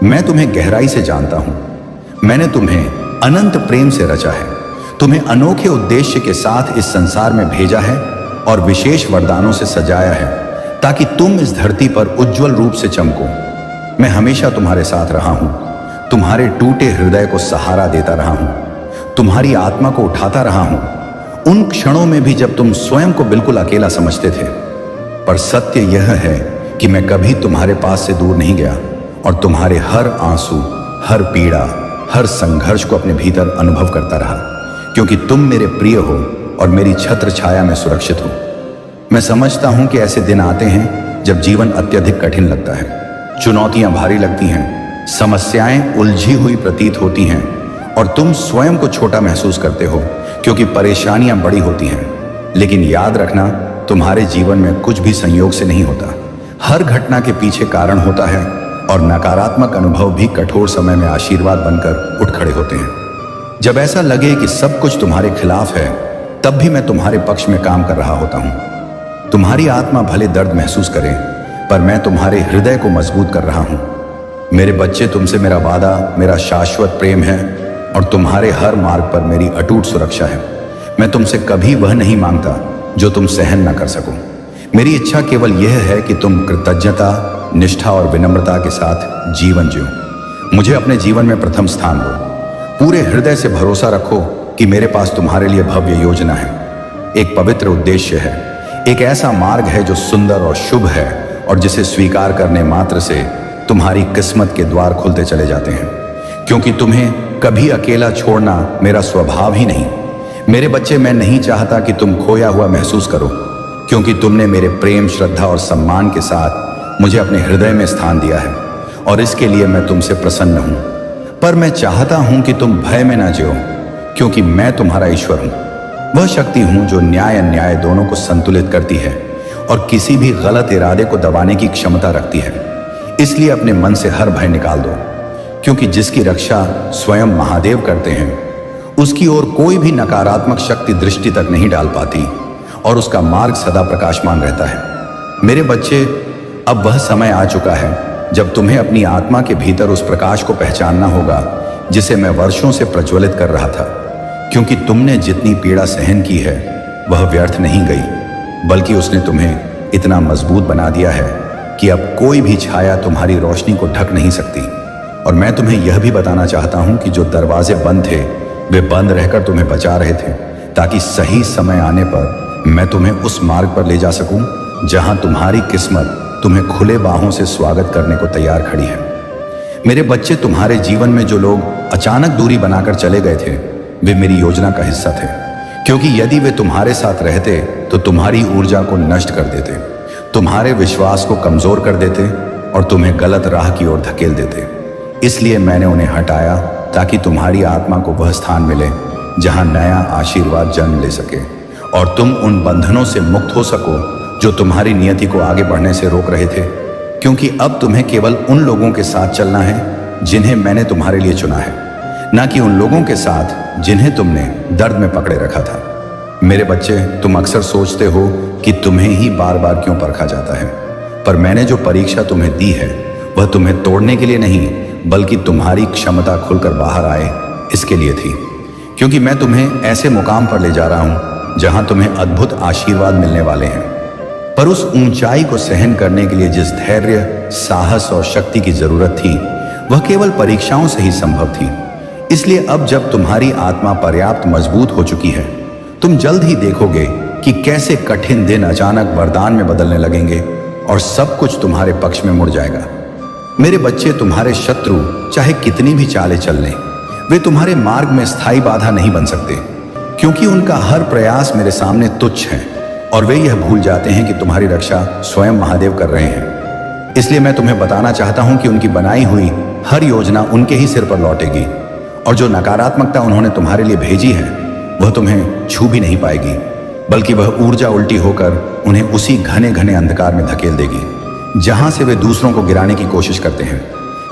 मैं तुम्हें गहराई से जानता हूं। मैंने तुम्हें अनंत प्रेम से रचा है, तुम्हें अनोखे उद्देश्य के साथ इस संसार में भेजा है और विशेष वरदानों से सजाया है ताकि तुम इस धरती पर उज्जवल रूप से चमको। मैं हमेशा तुम्हारे साथ रहा हूं, तुम्हारे टूटे हृदय को सहारा देता रहा हूं, तुम्हारी आत्मा को उठाता रहा हूं, उन क्षणों में भी जब तुम स्वयं को बिल्कुल अकेला समझते थे। पर सत्य यह है कि मैं कभी तुम्हारे पास से दूर नहीं गया और तुम्हारे हर आंसू, हर पीड़ा, हर संघर्ष को अपने भीतर अनुभव करता रहा, क्योंकि तुम मेरे प्रिय हो और मेरी छत्र छाया में सुरक्षित हो। मैं समझता हूं कि ऐसे दिन आते हैं जब जीवन अत्यधिक कठिन लगता है, चुनौतियां भारी लगती हैं, समस्याएं उलझी हुई प्रतीत होती हैं और तुम स्वयं को छोटा महसूस करते हो क्योंकि परेशानियां बड़ी होती हैं। लेकिन याद रखना, तुम्हारे जीवन में कुछ भी संयोग से नहीं होता। हर घटना के पीछे कारण होता है और नकारात्मक अनुभव भी कठोर समय में आशीर्वाद बनकर उठ खड़े होते हैं। जब ऐसा लगे कि सब कुछ तुम्हारे खिलाफ है, तब भी मैं तुम्हारे पक्ष में काम कर रहा होता हूं। तुम्हारी आत्मा भले दर्द महसूस करे, पर मैं तुम्हारे हृदय को मजबूत कर रहा हूं। मेरे बच्चे, तुमसे मेरा वादा, मेरा शाश्वत प्रेम है और तुम्हारे हर मार्ग पर मेरी अटूट सुरक्षा है। मैं तुमसे कभी वह नहीं मांगता जो तुम सहन न कर सको। मेरी इच्छा केवल यह है कि तुम कृतज्ञता, निष्ठा और विनम्रता के साथ जीवन जियो। मुझे अपने जीवन में प्रथम स्थान दो। पूरे हृदय से भरोसा रखो कि मेरे पास तुम्हारे लिए भव्य योजना है, एक पवित्र उद्देश्य है, एक ऐसा मार्ग है जो सुंदर और शुभ है और जिसे स्वीकार करने मात्र से तुम्हारी किस्मत के द्वार खुलते चले जाते हैं। क्योंकि तुम्हें कभी अकेला छोड़ना मेरा स्वभाव ही नहीं। मेरे बच्चे, मैं नहीं चाहता कि तुम खोया हुआ महसूस करो, क्योंकि तुमने मेरे प्रेम, श्रद्धा और सम्मान के साथ मुझे अपने हृदय में स्थान दिया है और इसके लिए मैं तुमसे प्रसन्न हूं। पर मैं चाहता हूं कि तुम भय में ना जियो, क्योंकि मैं तुम्हारा ईश्वर हूं, वह शक्ति हूं जो न्याय अन्याय दोनों को संतुलित करती है और किसी भी गलत इरादे को दबाने की क्षमता रखती है। इसलिए अपने मन से हर भय निकाल दो, क्योंकि जिसकी रक्षा स्वयं महादेव करते हैं उसकी ओर कोई भी नकारात्मक शक्ति दृष्टि तक नहीं डाल पाती और उसका मार्ग सदा प्रकाशमान रहता है। मेरे बच्चे, अब वह समय आ चुका है जब तुम्हें अपनी आत्मा के भीतर उस प्रकाश को पहचानना होगा जिसे मैं वर्षों से प्रज्वलित कर रहा था। क्योंकि तुमने जितनी पीड़ा सहन की है वह व्यर्थ नहीं गई, बल्कि उसने तुम्हें इतना मजबूत बना दिया है कि अब कोई भी छाया तुम्हारी रोशनी को ढक नहीं सकती। और मैं तुम्हें यह भी बताना चाहता हूं कि जो दरवाजे बंद थे वे बंद रहकर तुम्हें बचा रहे थे, ताकि सही समय आने पर मैं तुम्हें उस मार्ग पर ले जा सकूं जहां तुम्हारी किस्मत तुम्हें खुले बाहों से स्वागत करने को तैयार खड़ी है। मेरे बच्चे, तुम्हारे जीवन में जो लोग अचानक दूरी बनाकर चले गए थे वे मेरी योजना का हिस्सा थे, क्योंकि यदि वे तुम्हारे साथ रहते तो तुम्हारी ऊर्जा को नष्ट कर देते, तुम्हारे विश्वास को कमजोर कर देते और तुम्हें गलत राह की ओर धकेल देते। इसलिए मैंने उन्हें हटाया ताकि तुम्हारी आत्मा को वह स्थान मिले जहां नया आशीर्वाद जन्म ले सके और तुम उन बंधनों से मुक्त हो सको जो तुम्हारी नियति को आगे बढ़ने से रोक रहे थे। क्योंकि अब तुम्हें केवल उन लोगों के साथ चलना है जिन्हें मैंने तुम्हारे लिए चुना है, ना कि उन लोगों के साथ जिन्हें तुमने दर्द में पकड़े रखा था। मेरे बच्चे, तुम अक्सर सोचते हो कि तुम्हें ही बार बार क्यों परखा जाता है, पर मैंने जो परीक्षा तुम्हें दी है वह तुम्हें तोड़ने के लिए नहीं, बल्कि तुम्हारी क्षमता खुलकर बाहर आए इसके लिए थी। क्योंकि मैं तुम्हें ऐसे मुकाम पर ले जा रहा हूं जहां तुम्हें अद्भुत आशीर्वाद मिलने वाले हैं। पर उस ऊंचाई को सहन करने के लिए जिस धैर्य, साहस और शक्ति की जरूरत थी वह केवल परीक्षाओं से ही संभव थी। इसलिए अब जब तुम्हारी आत्मा पर्याप्त मजबूत हो चुकी है, तुम जल्द ही देखोगे कि कैसे कठिन दिन अचानक वरदान में बदलने लगेंगे और सब कुछ तुम्हारे पक्ष में मुड़ जाएगा। मेरे बच्चे, तुम्हारे शत्रु चाहे कितनी भी चालें चल लें, वे तुम्हारे मार्ग में स्थायी बाधा नहीं बन सकते, क्योंकि उनका हर प्रयास मेरे सामने तुच्छ है और वे यह भूल जाते हैं कि तुम्हारी रक्षा स्वयं महादेव कर रहे हैं। इसलिए मैं तुम्हें बताना चाहता हूं कि उनकी बनाई हुई हर योजना उनके ही सिर पर लौटेगी और जो नकारात्मकता उन्होंने तुम्हारे लिए भेजी है वह तुम्हें छू भी नहीं पाएगी, बल्कि वह ऊर्जा उल्टी होकर उन्हें उसी घने घने अंधकार में धकेल देगी जहां से वे दूसरों को गिराने की कोशिश करते हैं।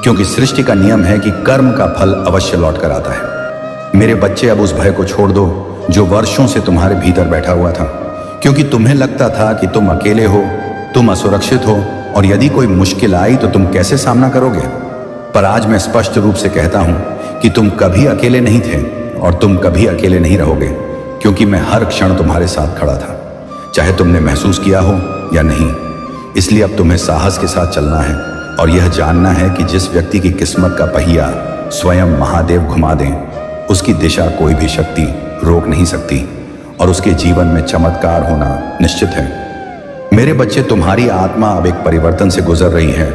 क्योंकि सृष्टि का नियम है कि कर्म का फल अवश्य लौट कर आता है। मेरे बच्चे, अब उस भय को छोड़ दो जो वर्षों से तुम्हारे भीतर बैठा हुआ था, क्योंकि तुम्हें लगता था कि तुम अकेले हो, तुम असुरक्षित हो और यदि कोई मुश्किल आई तो तुम कैसे सामना करोगे। पर आज मैं स्पष्ट रूप से कहता हूं कि तुम कभी अकेले नहीं थे और तुम कभी अकेले नहीं रहोगे, क्योंकि मैं हर क्षण तुम्हारे साथ खड़ा था, चाहे तुमने महसूस किया हो या नहीं। इसलिए अब तुम्हें साहस के साथ चलना है और यह जानना है कि जिस व्यक्ति की किस्मत का पहिया स्वयं महादेव घुमा दें, उसकी दिशा कोई भी शक्ति रोक नहीं सकती और उसके जीवन में चमत्कार होना निश्चित है। मेरे बच्चे, तुम्हारी आत्मा अब एक परिवर्तन से गुजर रही है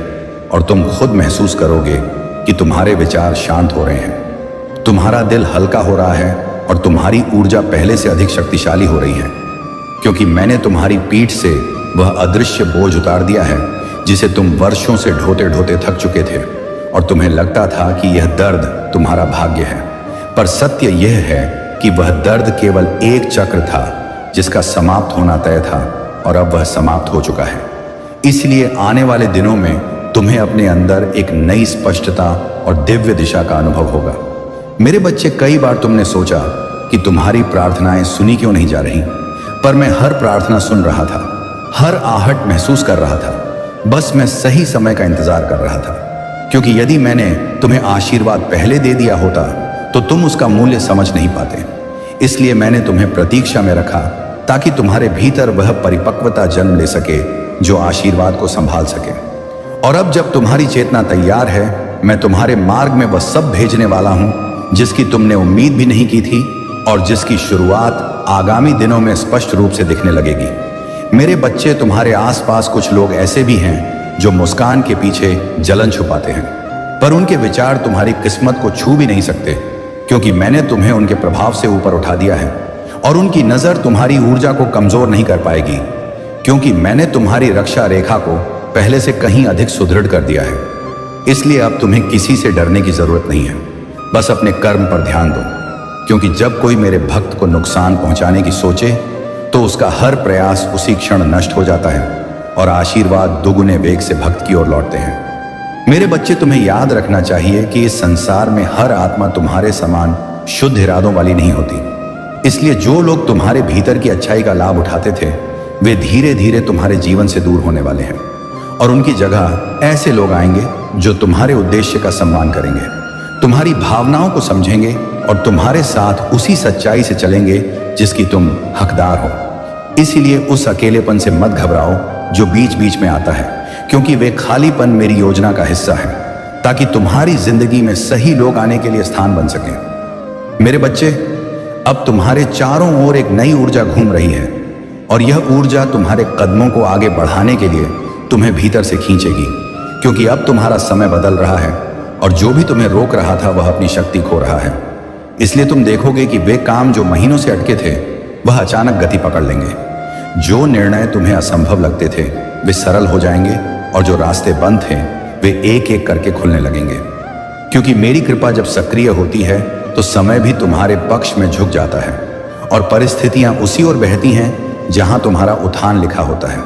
और तुम खुद महसूस करोगे कि तुम्हारे विचार शांत हो रहे हैं, तुम्हारा दिल हल्का हो रहा है और तुम्हारी ऊर्जा पहले से अधिक शक्तिशाली हो रही है, क्योंकि मैंने तुम्हारी पीठ से वह अदृश्य बोझ उतार दिया है जिसे तुम वर्षों से ढोते ढोते थक चुके थे और तुम्हें लगता था कि यह दर्द तुम्हारा भाग्य है। पर सत्य यह है कि वह दर्द केवल एक चक्र था जिसका समाप्त होना तय था और अब वह समाप्त हो चुका है। इसलिए आने वाले दिनों में तुम्हें अपने अंदर एक नई स्पष्टता और दिव्य दिशा का अनुभव होगा। मेरे बच्चे, कई बार तुमने सोचा कि तुम्हारी प्रार्थनाएं सुनी क्यों नहीं जा रही, पर मैं हर प्रार्थना सुन रहा था, हर आहट महसूस कर रहा था। बस मैं सही समय का इंतजार कर रहा था, क्योंकि यदि मैंने तुम्हें आशीर्वाद पहले दे दिया होता तो तुम उसका मूल्य समझ नहीं पाते। इसलिए मैंने तुम्हें प्रतीक्षा में रखा ताकि तुम्हारे भीतर वह परिपक्वता जन्म ले सके जो आशीर्वाद को संभाल सके। और अब जब तुम्हारी चेतना तैयार है, मैं तुम्हारे मार्ग में वह सब भेजने वाला हूं जिसकी तुमने उम्मीद भी नहीं की थी और जिसकी शुरुआत आगामी दिनों में स्पष्ट रूप से दिखने लगेगी। मेरे बच्चे, तुम्हारे आसपास कुछ लोग ऐसे भी हैं जो मुस्कान के पीछे जलन छुपाते हैं, पर उनके विचार तुम्हारी किस्मत को छू भी नहीं सकते, क्योंकि मैंने तुम्हें उनके प्रभाव से ऊपर उठा दिया है। और उनकी नजर तुम्हारी ऊर्जा को कमजोर नहीं कर पाएगी, क्योंकि मैंने तुम्हारी रक्षा रेखा को पहले से कहीं अधिक सुदृढ़ कर दिया है। इसलिए अब तुम्हें किसी से डरने की जरूरत नहीं है। बस अपने कर्म पर ध्यान दो, क्योंकि जब कोई मेरे भक्त को नुकसान पहुंचाने की सोचे तो उसका हर प्रयास उसी क्षण नष्ट हो जाता है और आशीर्वाद दुगुने वेग से भक्त की ओर लौटते हैं। मेरे बच्चे, तुम्हें याद रखना चाहिए कि इस संसार में हर आत्मा तुम्हारे समान शुद्ध इरादों वाली नहीं होती। इसलिए जो लोग तुम्हारे भीतर की अच्छाई का लाभ उठाते थे, वे धीरे धीरे तुम्हारे जीवन से दूर होने वाले हैं, और उनकी जगह ऐसे लोग आएंगे जो तुम्हारे उद्देश्य का सम्मान करेंगे, तुम्हारी भावनाओं को समझेंगे और तुम्हारे साथ उसी सच्चाई से चलेंगे जिसकी तुम हकदार हो। इसीलिए उस अकेलेपन से मत घबराओ जो बीच बीच में आता है, क्योंकि वे खालीपन मेरी योजना का हिस्सा है, ताकि तुम्हारी जिंदगी में सही लोग आने के लिए स्थान बन सकें। मेरे बच्चे, अब तुम्हारे चारों ओर एक नई ऊर्जा घूम रही है, और यह ऊर्जा तुम्हारे कदमों को आगे बढ़ाने के लिए तुम्हें भीतर से खींचेगी, क्योंकि अब तुम्हारा समय बदल रहा है और जो भी तुम्हें रोक रहा था वह अपनी शक्ति खो रहा है। इसलिए तुम देखोगे कि वे काम जो महीनों से अटके थे वह अचानक गति पकड़ लेंगे। जो निर्णय तुम्हें असंभव लगते थे वे सरल हो जाएंगे, और जो रास्ते बंद थे वे एक एक करके खुलने लगेंगे। क्योंकि मेरी कृपा जब सक्रिय होती है तो समय भी तुम्हारे पक्ष में झुक जाता है, और परिस्थितियां उसी ओर बहती हैं जहां तुम्हारा उत्थान लिखा होता है।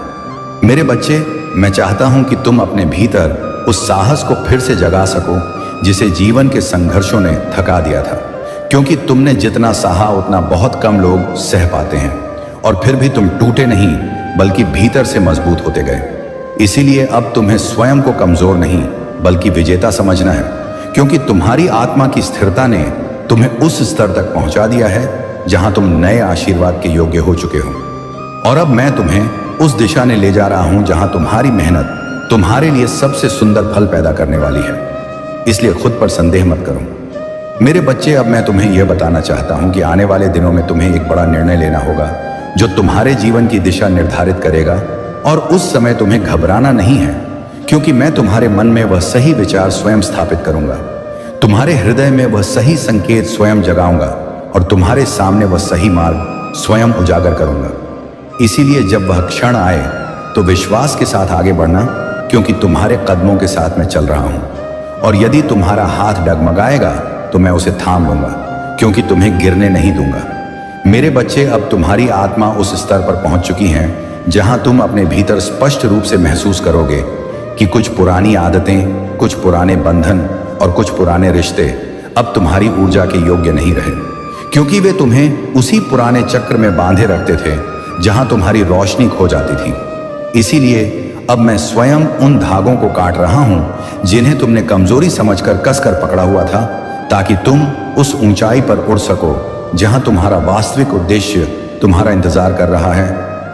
मेरे बच्चे, मैं चाहता हूं कि तुम अपने भीतर उस साहस को फिर से जगा सको जिसे जीवन के संघर्षों ने थका दिया था, क्योंकि तुमने जितना सहा उतना बहुत कम लोग सह पाते हैं, और फिर भी तुम टूटे नहीं बल्कि भीतर से मजबूत होते गए। इसीलिए अब तुम्हें स्वयं को कमजोर नहीं बल्कि विजेता समझना है, क्योंकि तुम्हारी आत्मा की स्थिरता ने तुम्हें उस स्तर तक पहुंचा दिया है जहां तुम नए आशीर्वाद के योग्य हो चुके हो। और अब मैं तुम्हें उस दिशा में ले जा रहा हूं जहां तुम्हारी मेहनत तुम्हारे लिए सबसे सुंदर फल पैदा करने वाली है। इसलिए खुद पर संदेह मत करो। मेरे बच्चे, अब मैं तुम्हें यह बताना चाहता हूं कि आने वाले दिनों में तुम्हें एक बड़ा निर्णय लेना होगा जो तुम्हारे जीवन की दिशा निर्धारित करेगा, और उस समय तुम्हें घबराना नहीं है, क्योंकि मैं तुम्हारे मन में वह सही विचार स्वयं स्थापित करूंगा, तुम्हारे हृदय में वह सही संकेत स्वयं जगाऊंगा, और तुम्हारे सामने वह सही मार्ग स्वयं उजागर करूंगा। इसीलिए जब वह क्षण आए तो विश्वास के साथ आगे बढ़ना, क्योंकि तुम्हारे कदमों के साथ मैं चल रहा हूं, और यदि तुम्हारा हाथ डगमगाएगा तो मैं उसे थाम लूंगा, क्योंकि तुम्हें गिरने नहीं दूंगा। मेरे बच्चे, अब तुम्हारी आत्मा उस स्तर पर पहुंच चुकी है जहां तुम अपने भीतर स्पष्ट रूप से महसूस करोगे कि कुछ पुरानी आदतें, कुछ पुराने बंधन और कुछ पुराने रिश्ते अब तुम्हारी ऊर्जा के योग्य नहीं रहे, क्योंकि वे तुम्हें उसी पुराने चक्र में बांधे रखते थे जहां तुम्हारी रोशनी खो जाती थी। इसीलिए अब मैं स्वयं उन धागों को काट रहा हूं जिन्हें तुमने कमजोरी समझकर कसकर पकड़ा हुआ था, ताकि तुम उस ऊंचाई पर उड़ सको जहां तुम्हारा वास्तविक उद्देश्य तुम्हारा इंतजार कर रहा है,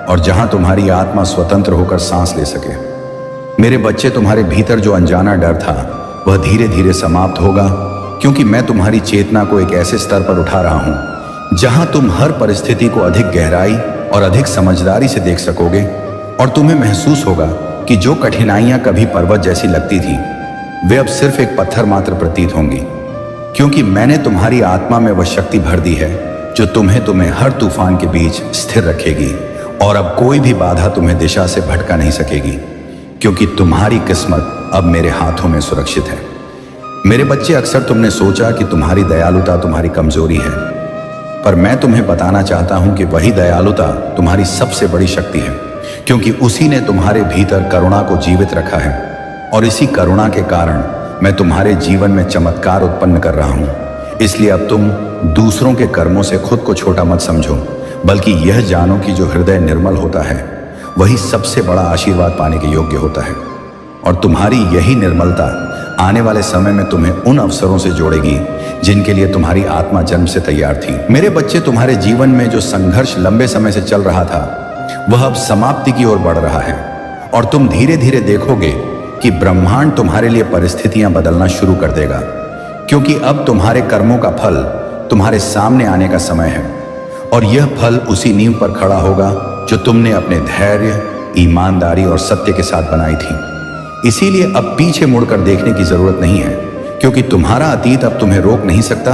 और जहां तुम्हारी आत्मा स्वतंत्र होकर सांस ले सके। मेरे बच्चे, तुम्हारे भीतर जो अनजाना डर था वह धीरे धीरे समाप्त होगा, क्योंकि मैं तुम्हारी चेतना को एक ऐसे स्तर पर उठा रहा हूं जहां तुम हर परिस्थिति को अधिक गहराई और अधिक समझदारी से देख सकोगे, और तुम्हें महसूस होगा कि जो कठिनाइयां कभी पर्वत जैसी लगती थी वे अब सिर्फ एक पत्थर मात्र प्रतीत होंगी, क्योंकि मैंने तुम्हारी आत्मा में वह शक्ति भर दी है जो तुम्हें हर तूफान के बीच स्थिर रखेगी, और अब कोई भी बाधा तुम्हें दिशा से भटका नहीं सकेगी, क्योंकि तुम्हारी किस्मत अब मेरे हाथों में सुरक्षित है। मेरे बच्चे, अक्सर तुमने सोचा कि तुम्हारी दयालुता तुम्हारी कमजोरी है, पर मैं तुम्हें बताना चाहता हूं कि वही दयालुता तुम्हारी सबसे बड़ी शक्ति है, क्योंकि उसी ने तुम्हारे भीतर करुणा को जीवित रखा है, और इसी करुणा के कारण मैं तुम्हारे जीवन में चमत्कार उत्पन्न कर रहा हूं। इसलिए अब तुम दूसरों के कर्मों से खुद को छोटा मत समझो, बल्कि यह जानो कि जो हृदय निर्मल होता है वही सबसे बड़ा आशीर्वाद पाने के योग्य होता है। और तुम्हारी यही निर्मलता आने वाले समय में तुम्हें उन अवसरों से जोड़ेगी जिनके लिए तुम्हारी आत्मा जन्म से तैयार थी। मेरे बच्चे, तुम्हारे जीवन में जो संघर्ष लंबे समय से चल रहा था वह अब समाप्ति की ओर बढ़ रहा है और तुम धीरे धीरे देखोगे कि ब्रह्मांड तुम्हारे लिए परिस्थितियां बदलना शुरू कर देगा, क्योंकि अब तुम्हारे कर्मों का फल तुम्हारे सामने आने का समय है और यह फल उसी नींव पर खड़ा होगा जो तुमने अपने धैर्य, ईमानदारी और सत्य के साथ बनाई थी। इसीलिए अब पीछे मुड़कर देखने की जरूरत नहीं है, क्योंकि तुम्हारा अतीत अब तुम्हें रोक नहीं सकता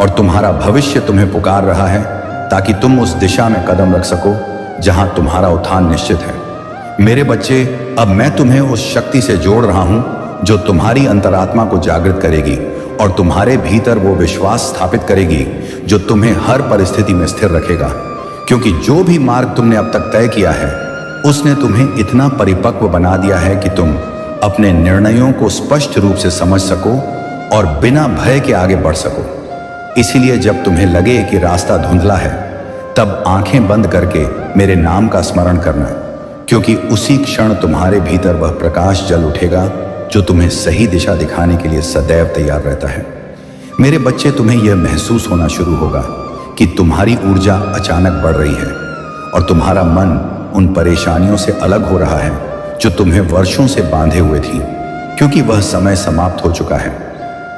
और तुम्हारा भविष्य तुम्हें पुकार रहा है ताकि तुम उस दिशा में कदम रख सको जहां तुम्हारा उत्थान निश्चित है। मेरे बच्चे, अब मैं तुम्हें उस शक्ति से जोड़ रहा हूं जो तुम्हारी अंतरात्मा को जागृत करेगी और तुम्हारे भीतर वो विश्वास स्थापित करेगी जो तुम्हें हर परिस्थिति में स्थिर रखेगा, क्योंकि जो भी मार्ग तुमने अब तक तय किया है उसने तुम्हें इतना परिपक्व बना दिया है कि तुम अपने निर्णयों को स्पष्ट रूप से समझ सको और बिना भय के आगे बढ़ सको। इसीलिए जब तुम्हें लगे कि रास्ता धुंधला है तब आंखें बंद करके मेरे नाम का स्मरण करना, क्योंकि उसी क्षण तुम्हारे भीतर वह प्रकाश जल उठेगा जो तुम्हें सही दिशा दिखाने के लिए सदैव तैयार रहता है। मेरे बच्चे, तुम्हें यह महसूस होना शुरू होगा कि तुम्हारी ऊर्जा अचानक बढ़ रही है और तुम्हारा मन उन परेशानियों से अलग हो रहा है जो तुम्हें वर्षों से बांधे हुए थी, क्योंकि वह समय समाप्त हो चुका है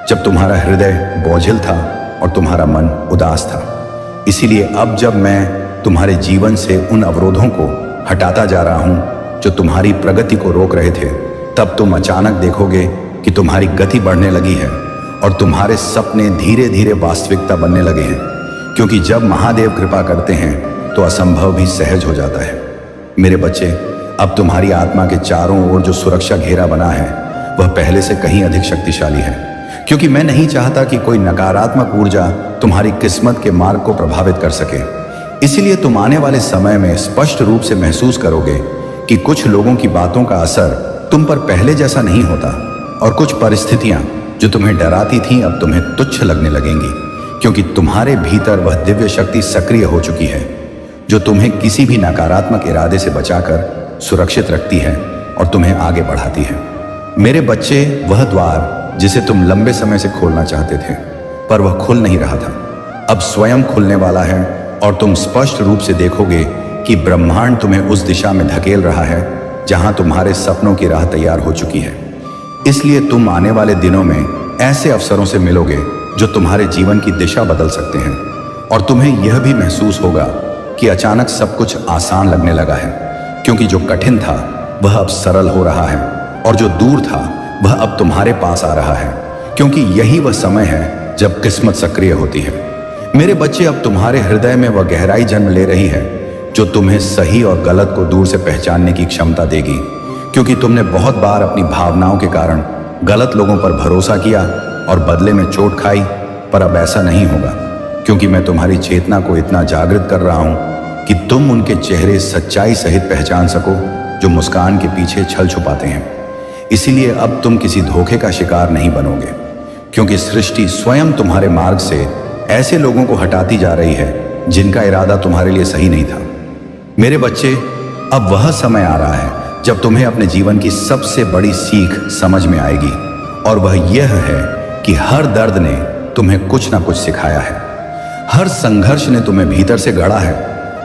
जब तुम्हारा हृदय बोझिल था और तुम्हारा मन उदास था। इसीलिए अब जब मैं तुम्हारे जीवन से उन अवरोधों को हटाता जा रहा हूं जो तुम्हारी प्रगति को रोक रहे थे, तब तुम अचानक देखोगे कि तुम्हारी गति बढ़ने लगी है और तुम्हारे सपने धीरे धीरे वास्तविकता बनने लगे हैं, क्योंकि जब महादेव कृपा करते हैं तो असंभव भी सहज हो जाता है। मेरे बच्चे, अब तुम्हारी आत्मा के चारों ओर जो सुरक्षा घेरा बना है वह पहले से कहीं अधिक शक्तिशाली है, क्योंकि मैं नहीं चाहता कि कोई नकारात्मक ऊर्जा तुम्हारी किस्मत के मार्ग को प्रभावित कर सके। इसीलिए तुम आने वाले समय में स्पष्ट रूप से महसूस करोगे कि कुछ लोगों की बातों का असर तुम पर पहले जैसा नहीं होता और कुछ परिस्थितियां जो तुम्हें डराती थीं अब तुम्हें तुच्छ लगने लगेंगी, क्योंकि तुम्हारे भीतर वह दिव्य शक्ति सक्रिय हो चुकी है जो तुम्हें किसी भी नकारात्मक इरादे से बचाकर सुरक्षित रखती है और तुम्हें आगे बढ़ाती है। मेरे बच्चे, वह द्वार जिसे तुम लंबे समय से खोलना चाहते थे पर वह खुल नहीं रहा था, अब स्वयं खुलने वाला है और तुम स्पष्ट रूप से देखोगे कि ब्रह्मांड तुम्हें उस दिशा में धकेल रहा है जहां तुम्हारे सपनों की राह तैयार हो चुकी है। इसलिए तुम आने वाले दिनों में ऐसे अवसरों से मिलोगे जो तुम्हारे जीवन की दिशा बदल सकते हैं और तुम्हें यह भी महसूस होगा कि अचानक सब कुछ आसान लगने लगा है, क्योंकि जो कठिन था वह अब सरल हो रहा है और जो दूर था वह अब तुम्हारे पास आ रहा है, क्योंकि यही वह समय है जब किस्मत सक्रिय होती है। मेरे बच्चे, अब तुम्हारे हृदय में वह गहराई जन्म ले रही है जो तुम्हें सही और गलत को दूर से पहचानने की क्षमता देगी, क्योंकि तुमने बहुत बार अपनी भावनाओं के कारण गलत लोगों पर भरोसा किया और बदले में चोट खाई, पर अब ऐसा नहीं होगा, क्योंकि मैं तुम्हारी चेतना को इतना जागृत कर रहा हूं कि तुम उनके चेहरे सच्चाई सहित पहचान सको जो मुस्कान के पीछे छल छुपाते हैं। इसीलिए अब तुम किसी धोखे का शिकार नहीं बनोगे, क्योंकि सृष्टि स्वयं तुम्हारे मार्ग से ऐसे लोगों को हटाती जा रही है जिनका इरादा तुम्हारे लिए सही नहीं था। मेरे बच्चे, अब वह समय आ रहा है जब तुम्हें अपने जीवन की सबसे बड़ी सीख समझ में आएगी, और वह यह है कि हर दर्द ने तुम्हें कुछ ना कुछ सिखाया है, हर संघर्ष ने तुम्हें भीतर से गढ़ा है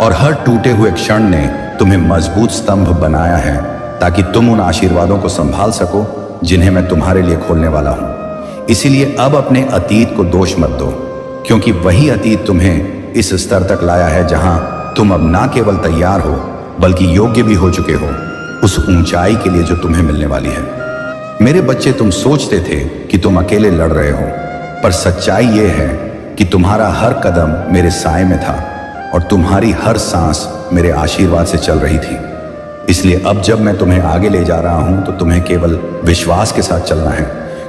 और हर टूटे हुए क्षण ने तुम्हें मजबूत स्तंभ बनाया है ताकि तुम उन आशीर्वादों को संभाल सको जिन्हें मैं तुम्हारे लिए खोलने वाला हूं। इसीलिए अब अपने अतीत को दोष मत दो, क्योंकि वही अतीत तुम्हें इस स्तर तक लाया है जहां तुम अब ना केवल तैयार हो बल्कि योग्य भी हो चुके हो उस ऊंचाई के लिए जो तुम्हें मिलने वाली है। मेरे बच्चे, तुम सोचते थे कि तुम अकेले लड़ रहे हो, पर सच्चाई यह है कि तुम्हारा हर कदम मेरे साए में था और तुम्हारी हर सांस मेरे आशीर्वाद से चल रही थी। इसलिए अब जब मैं तुम्हें आगे ले जा रहा हूं तो तुम्हें केवल विश्वास के साथ चलना है,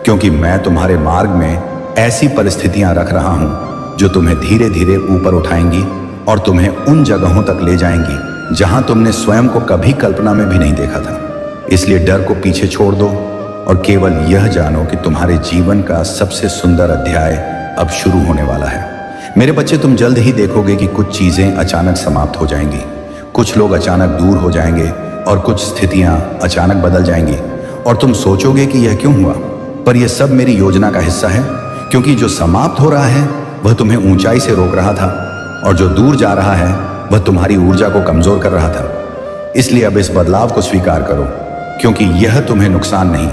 क्योंकि मैं तुम्हारे मार्ग में ऐसी परिस्थितियां रख रहा हूं जो तुम्हें धीरे धीरे ऊपर उठाएंगी और तुम्हें उन जगहों तक ले जाएंगी जहां तुमने स्वयं को कभी कल्पना में भी नहीं देखा था। इसलिए डर को पीछे छोड़ दो और केवल यह जानो कि तुम्हारे जीवन का सबसे सुंदर अध्याय अब शुरू होने वाला है। मेरे बच्चे, तुम जल्द ही देखोगे कि कुछ चीजें अचानक समाप्त हो जाएंगी, कुछ लोग अचानक दूर हो जाएंगे और कुछ स्थितियां अचानक बदल जाएंगी और तुम सोचोगे कि यह क्यों हुआ, पर यह सब मेरी योजना का हिस्सा है, क्योंकि जो समाप्त हो रहा है वह तुम्हें ऊंचाई से रोक रहा था, और जो दूर जा रहा है वह तुम्हारी ऊर्जा को कमजोर कर रहा था। इसलिए अब इस बदलाव को स्वीकार करो, क्योंकि यह तुम्हें नुकसान नहीं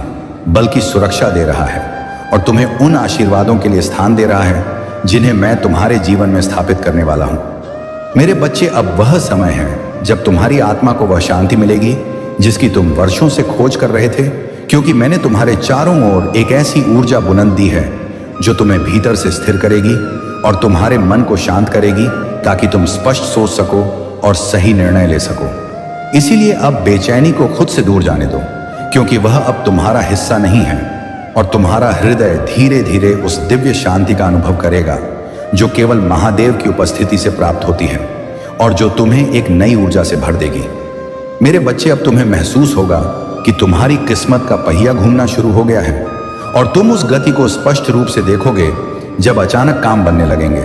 बल्कि सुरक्षा दे रहा है, और तुम्हें उन आशीर्वादों के लिए स्थान दे रहा है जिन्हें मैं तुम्हारे जीवन में स्थापित करने वाला हूं। मेरे बच्चे, अब वह समय है जब तुम्हारी आत्मा को वह शांति मिलेगी जिसकी तुम वर्षों से खोज कर रहे थे, क्योंकि मैंने तुम्हारे चारों ओर एक ऐसी ऊर्जा बुलंद दी है जो तुम्हें भीतर से स्थिर करेगी और तुम्हारे मन को शांत करेगी, ताकि तुम स्पष्ट सोच सको और सही निर्णय ले सको। इसीलिए अब बेचैनी को खुद से दूर जाने दो, क्योंकि वह अब तुम्हारा हिस्सा नहीं है, और तुम्हारा हृदय धीरे धीरे उस दिव्य शांति का अनुभव करेगा जो केवल महादेव की उपस्थिति से प्राप्त होती है, और जो तुम्हें एक नई ऊर्जा से भर देगी। मेरे बच्चे, अब तुम्हें महसूस होगा कि तुम्हारी किस्मत का पहिया घूमना शुरू हो गया है, और तुम उस गति को स्पष्ट रूप से देखोगे जब अचानक काम बनने लगेंगे,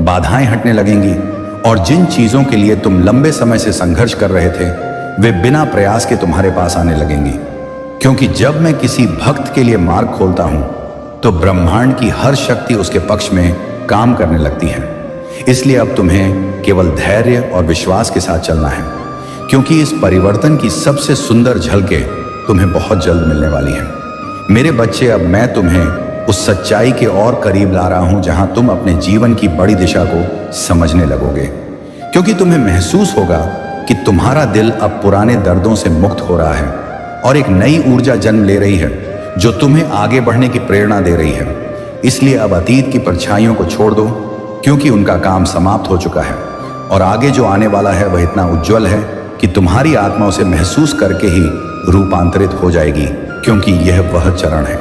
बाधाएं हटने लगेंगी, और जिन चीजों के लिए तुम लंबे समय से संघर्ष कर रहे थे वे बिना प्रयास के तुम्हारे पास आने लगेंगी। क्योंकि जब मैं किसी भक्त के लिए मार्ग खोलता हूं तो ब्रह्मांड की हर शक्ति उसके पक्ष में काम करने लगती है। इसलिए अब तुम्हें केवल धैर्य और विश्वास के साथ चलना है, क्योंकि इस परिवर्तन की सबसे सुंदर झलकें तुम्हें बहुत जल्द मिलने वाली हैं। मेरे बच्चे, अब मैं तुम्हें उस सच्चाई के और करीब ला रहा हूं जहां तुम अपने जीवन की बड़ी दिशा को समझने लगोगे, क्योंकि तुम्हें महसूस होगा कि तुम्हारा दिल अब पुराने दर्दों से मुक्त हो रहा है और एक नई ऊर्जा जन्म ले रही है जो तुम्हें आगे बढ़ने की प्रेरणा दे रही है। इसलिए अब अतीत की परछाइयों को छोड़ दो, क्योंकि उनका काम समाप्त हो चुका है, और आगे जो आने वाला है वह इतना उज्जवल है कि तुम्हारी आत्मा उसे महसूस करके ही रूपांतरित हो जाएगी, क्योंकि यह वह चरण है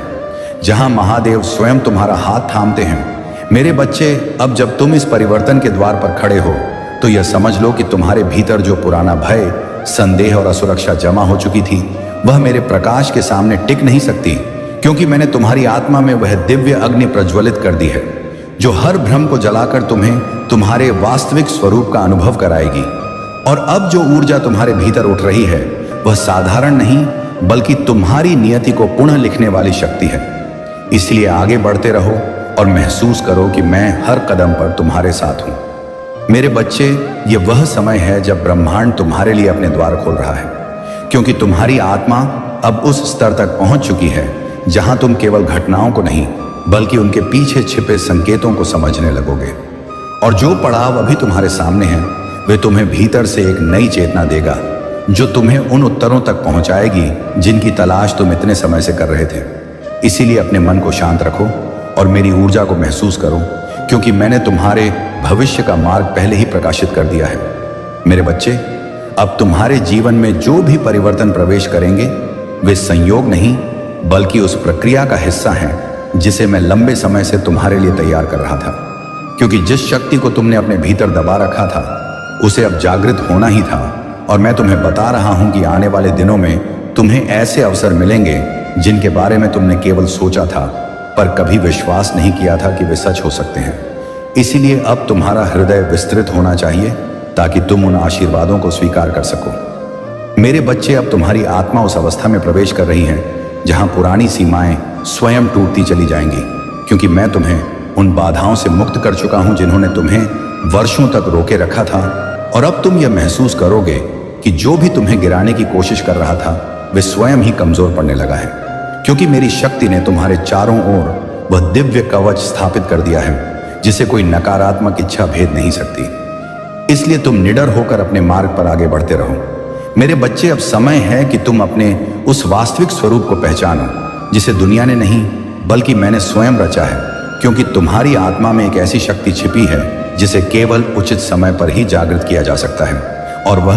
जहां महादेव स्वयं तुम्हारा हाथ थामते हैं। मेरे बच्चे, अब जब तुम इस परिवर्तन के द्वार पर खड़े हो तो यह समझ लो कि तुम्हारे भीतर जो पुराना भय, संदेह और असुरक्षा जमा हो चुकी थी वह मेरे प्रकाश के सामने टिक नहीं सकती, क्योंकि मैंने तुम्हारी आत्मा में वह दिव्य अग्नि प्रज्वलित कर दी है जो हर भ्रम को जलाकर तुम्हें तुम्हारे वास्तविक स्वरूप का अनुभव कराएगी। और अब जो ऊर्जा तुम्हारे भीतर उठ रही है वह साधारण नहीं बल्कि तुम्हारी नियति को पुनः लिखने वाली शक्ति है। इसलिए आगे बढ़ते रहो और महसूस करो कि मैं हर कदम पर तुम्हारे साथ हूं। मेरे बच्चे, ये वह समय है जब ब्रह्मांड तुम्हारे लिए अपने द्वार खोल रहा है, क्योंकि तुम्हारी आत्मा अब उस स्तर तक पहुंच चुकी है जहां तुम केवल घटनाओं को नहीं बल्कि उनके पीछे छिपे संकेतों को समझने लगोगे। और जो पड़ाव अभी तुम्हारे सामने हैं वे तुम्हें भीतर से एक नई चेतना देगा जो तुम्हें उन उत्तरों तक पहुंचाएगी जिनकी तलाश तुम इतने समय से कर रहे थे। इसीलिए अपने मन को शांत रखो और मेरी ऊर्जा को महसूस करो, क्योंकि मैंने तुम्हारे भविष्य का मार्ग पहले ही प्रकाशित कर दिया है। मेरे बच्चे, अब तुम्हारे जीवन में जो भी परिवर्तन प्रवेश करेंगे वे संयोग नहीं बल्कि उस प्रक्रिया का हिस्सा हैं जिसे मैं लंबे समय से तुम्हारे लिए तैयार कर रहा था। क्योंकि जिस शक्ति को तुमने अपने भीतर दबा रखा था उसे अब जागृत होना ही था, और मैं तुम्हें बता रहा हूं कि आने वाले दिनों में तुम्हें ऐसे अवसर मिलेंगे जिनके बारे में तुमने केवल सोचा था पर कभी विश्वास नहीं किया था कि वे सच हो सकते हैं। इसीलिए अब तुम्हारा हृदय विस्तृत होना चाहिए ताकि तुम उन आशीर्वादों को स्वीकार कर सको। मेरे बच्चे, अब तुम्हारी आत्मा उस अवस्था में प्रवेश कर रही है जहां पुरानी सीमाएं स्वयं टूटती चली जाएंगी, क्योंकि मैं तुम्हें उन बाधाओं से मुक्त कर चुका हूं जिन्होंने तुम्हें वर्षों तक रोके रखा था। और अब तुम यह महसूस करोगे कि जो भी तुम्हें गिराने की कोशिश कर रहा था वे स्वयं ही कमजोर पड़ने लगा है, क्योंकि मेरी शक्ति ने तुम्हारे चारों ओर वह दिव्य कवच स्थापित कर दिया है जिसे कोई नकारात्मक इच्छा भेद नहीं सकती। इसलिए तुम निडर होकर अपने मार्ग पर आगे बढ़ते रहो। मेरे बच्चे, अब समय है कि तुम अपने उस वास्तविक स्वरूप को पहचानो जिसे दुनिया ने नहीं बल्कि मैंने स्वयं रचा है, क्योंकि तुम्हारी आत्मा में एक ऐसी शक्ति छिपी है जिसे केवल उचित समय पर ही जागृत किया जा सकता है, और वह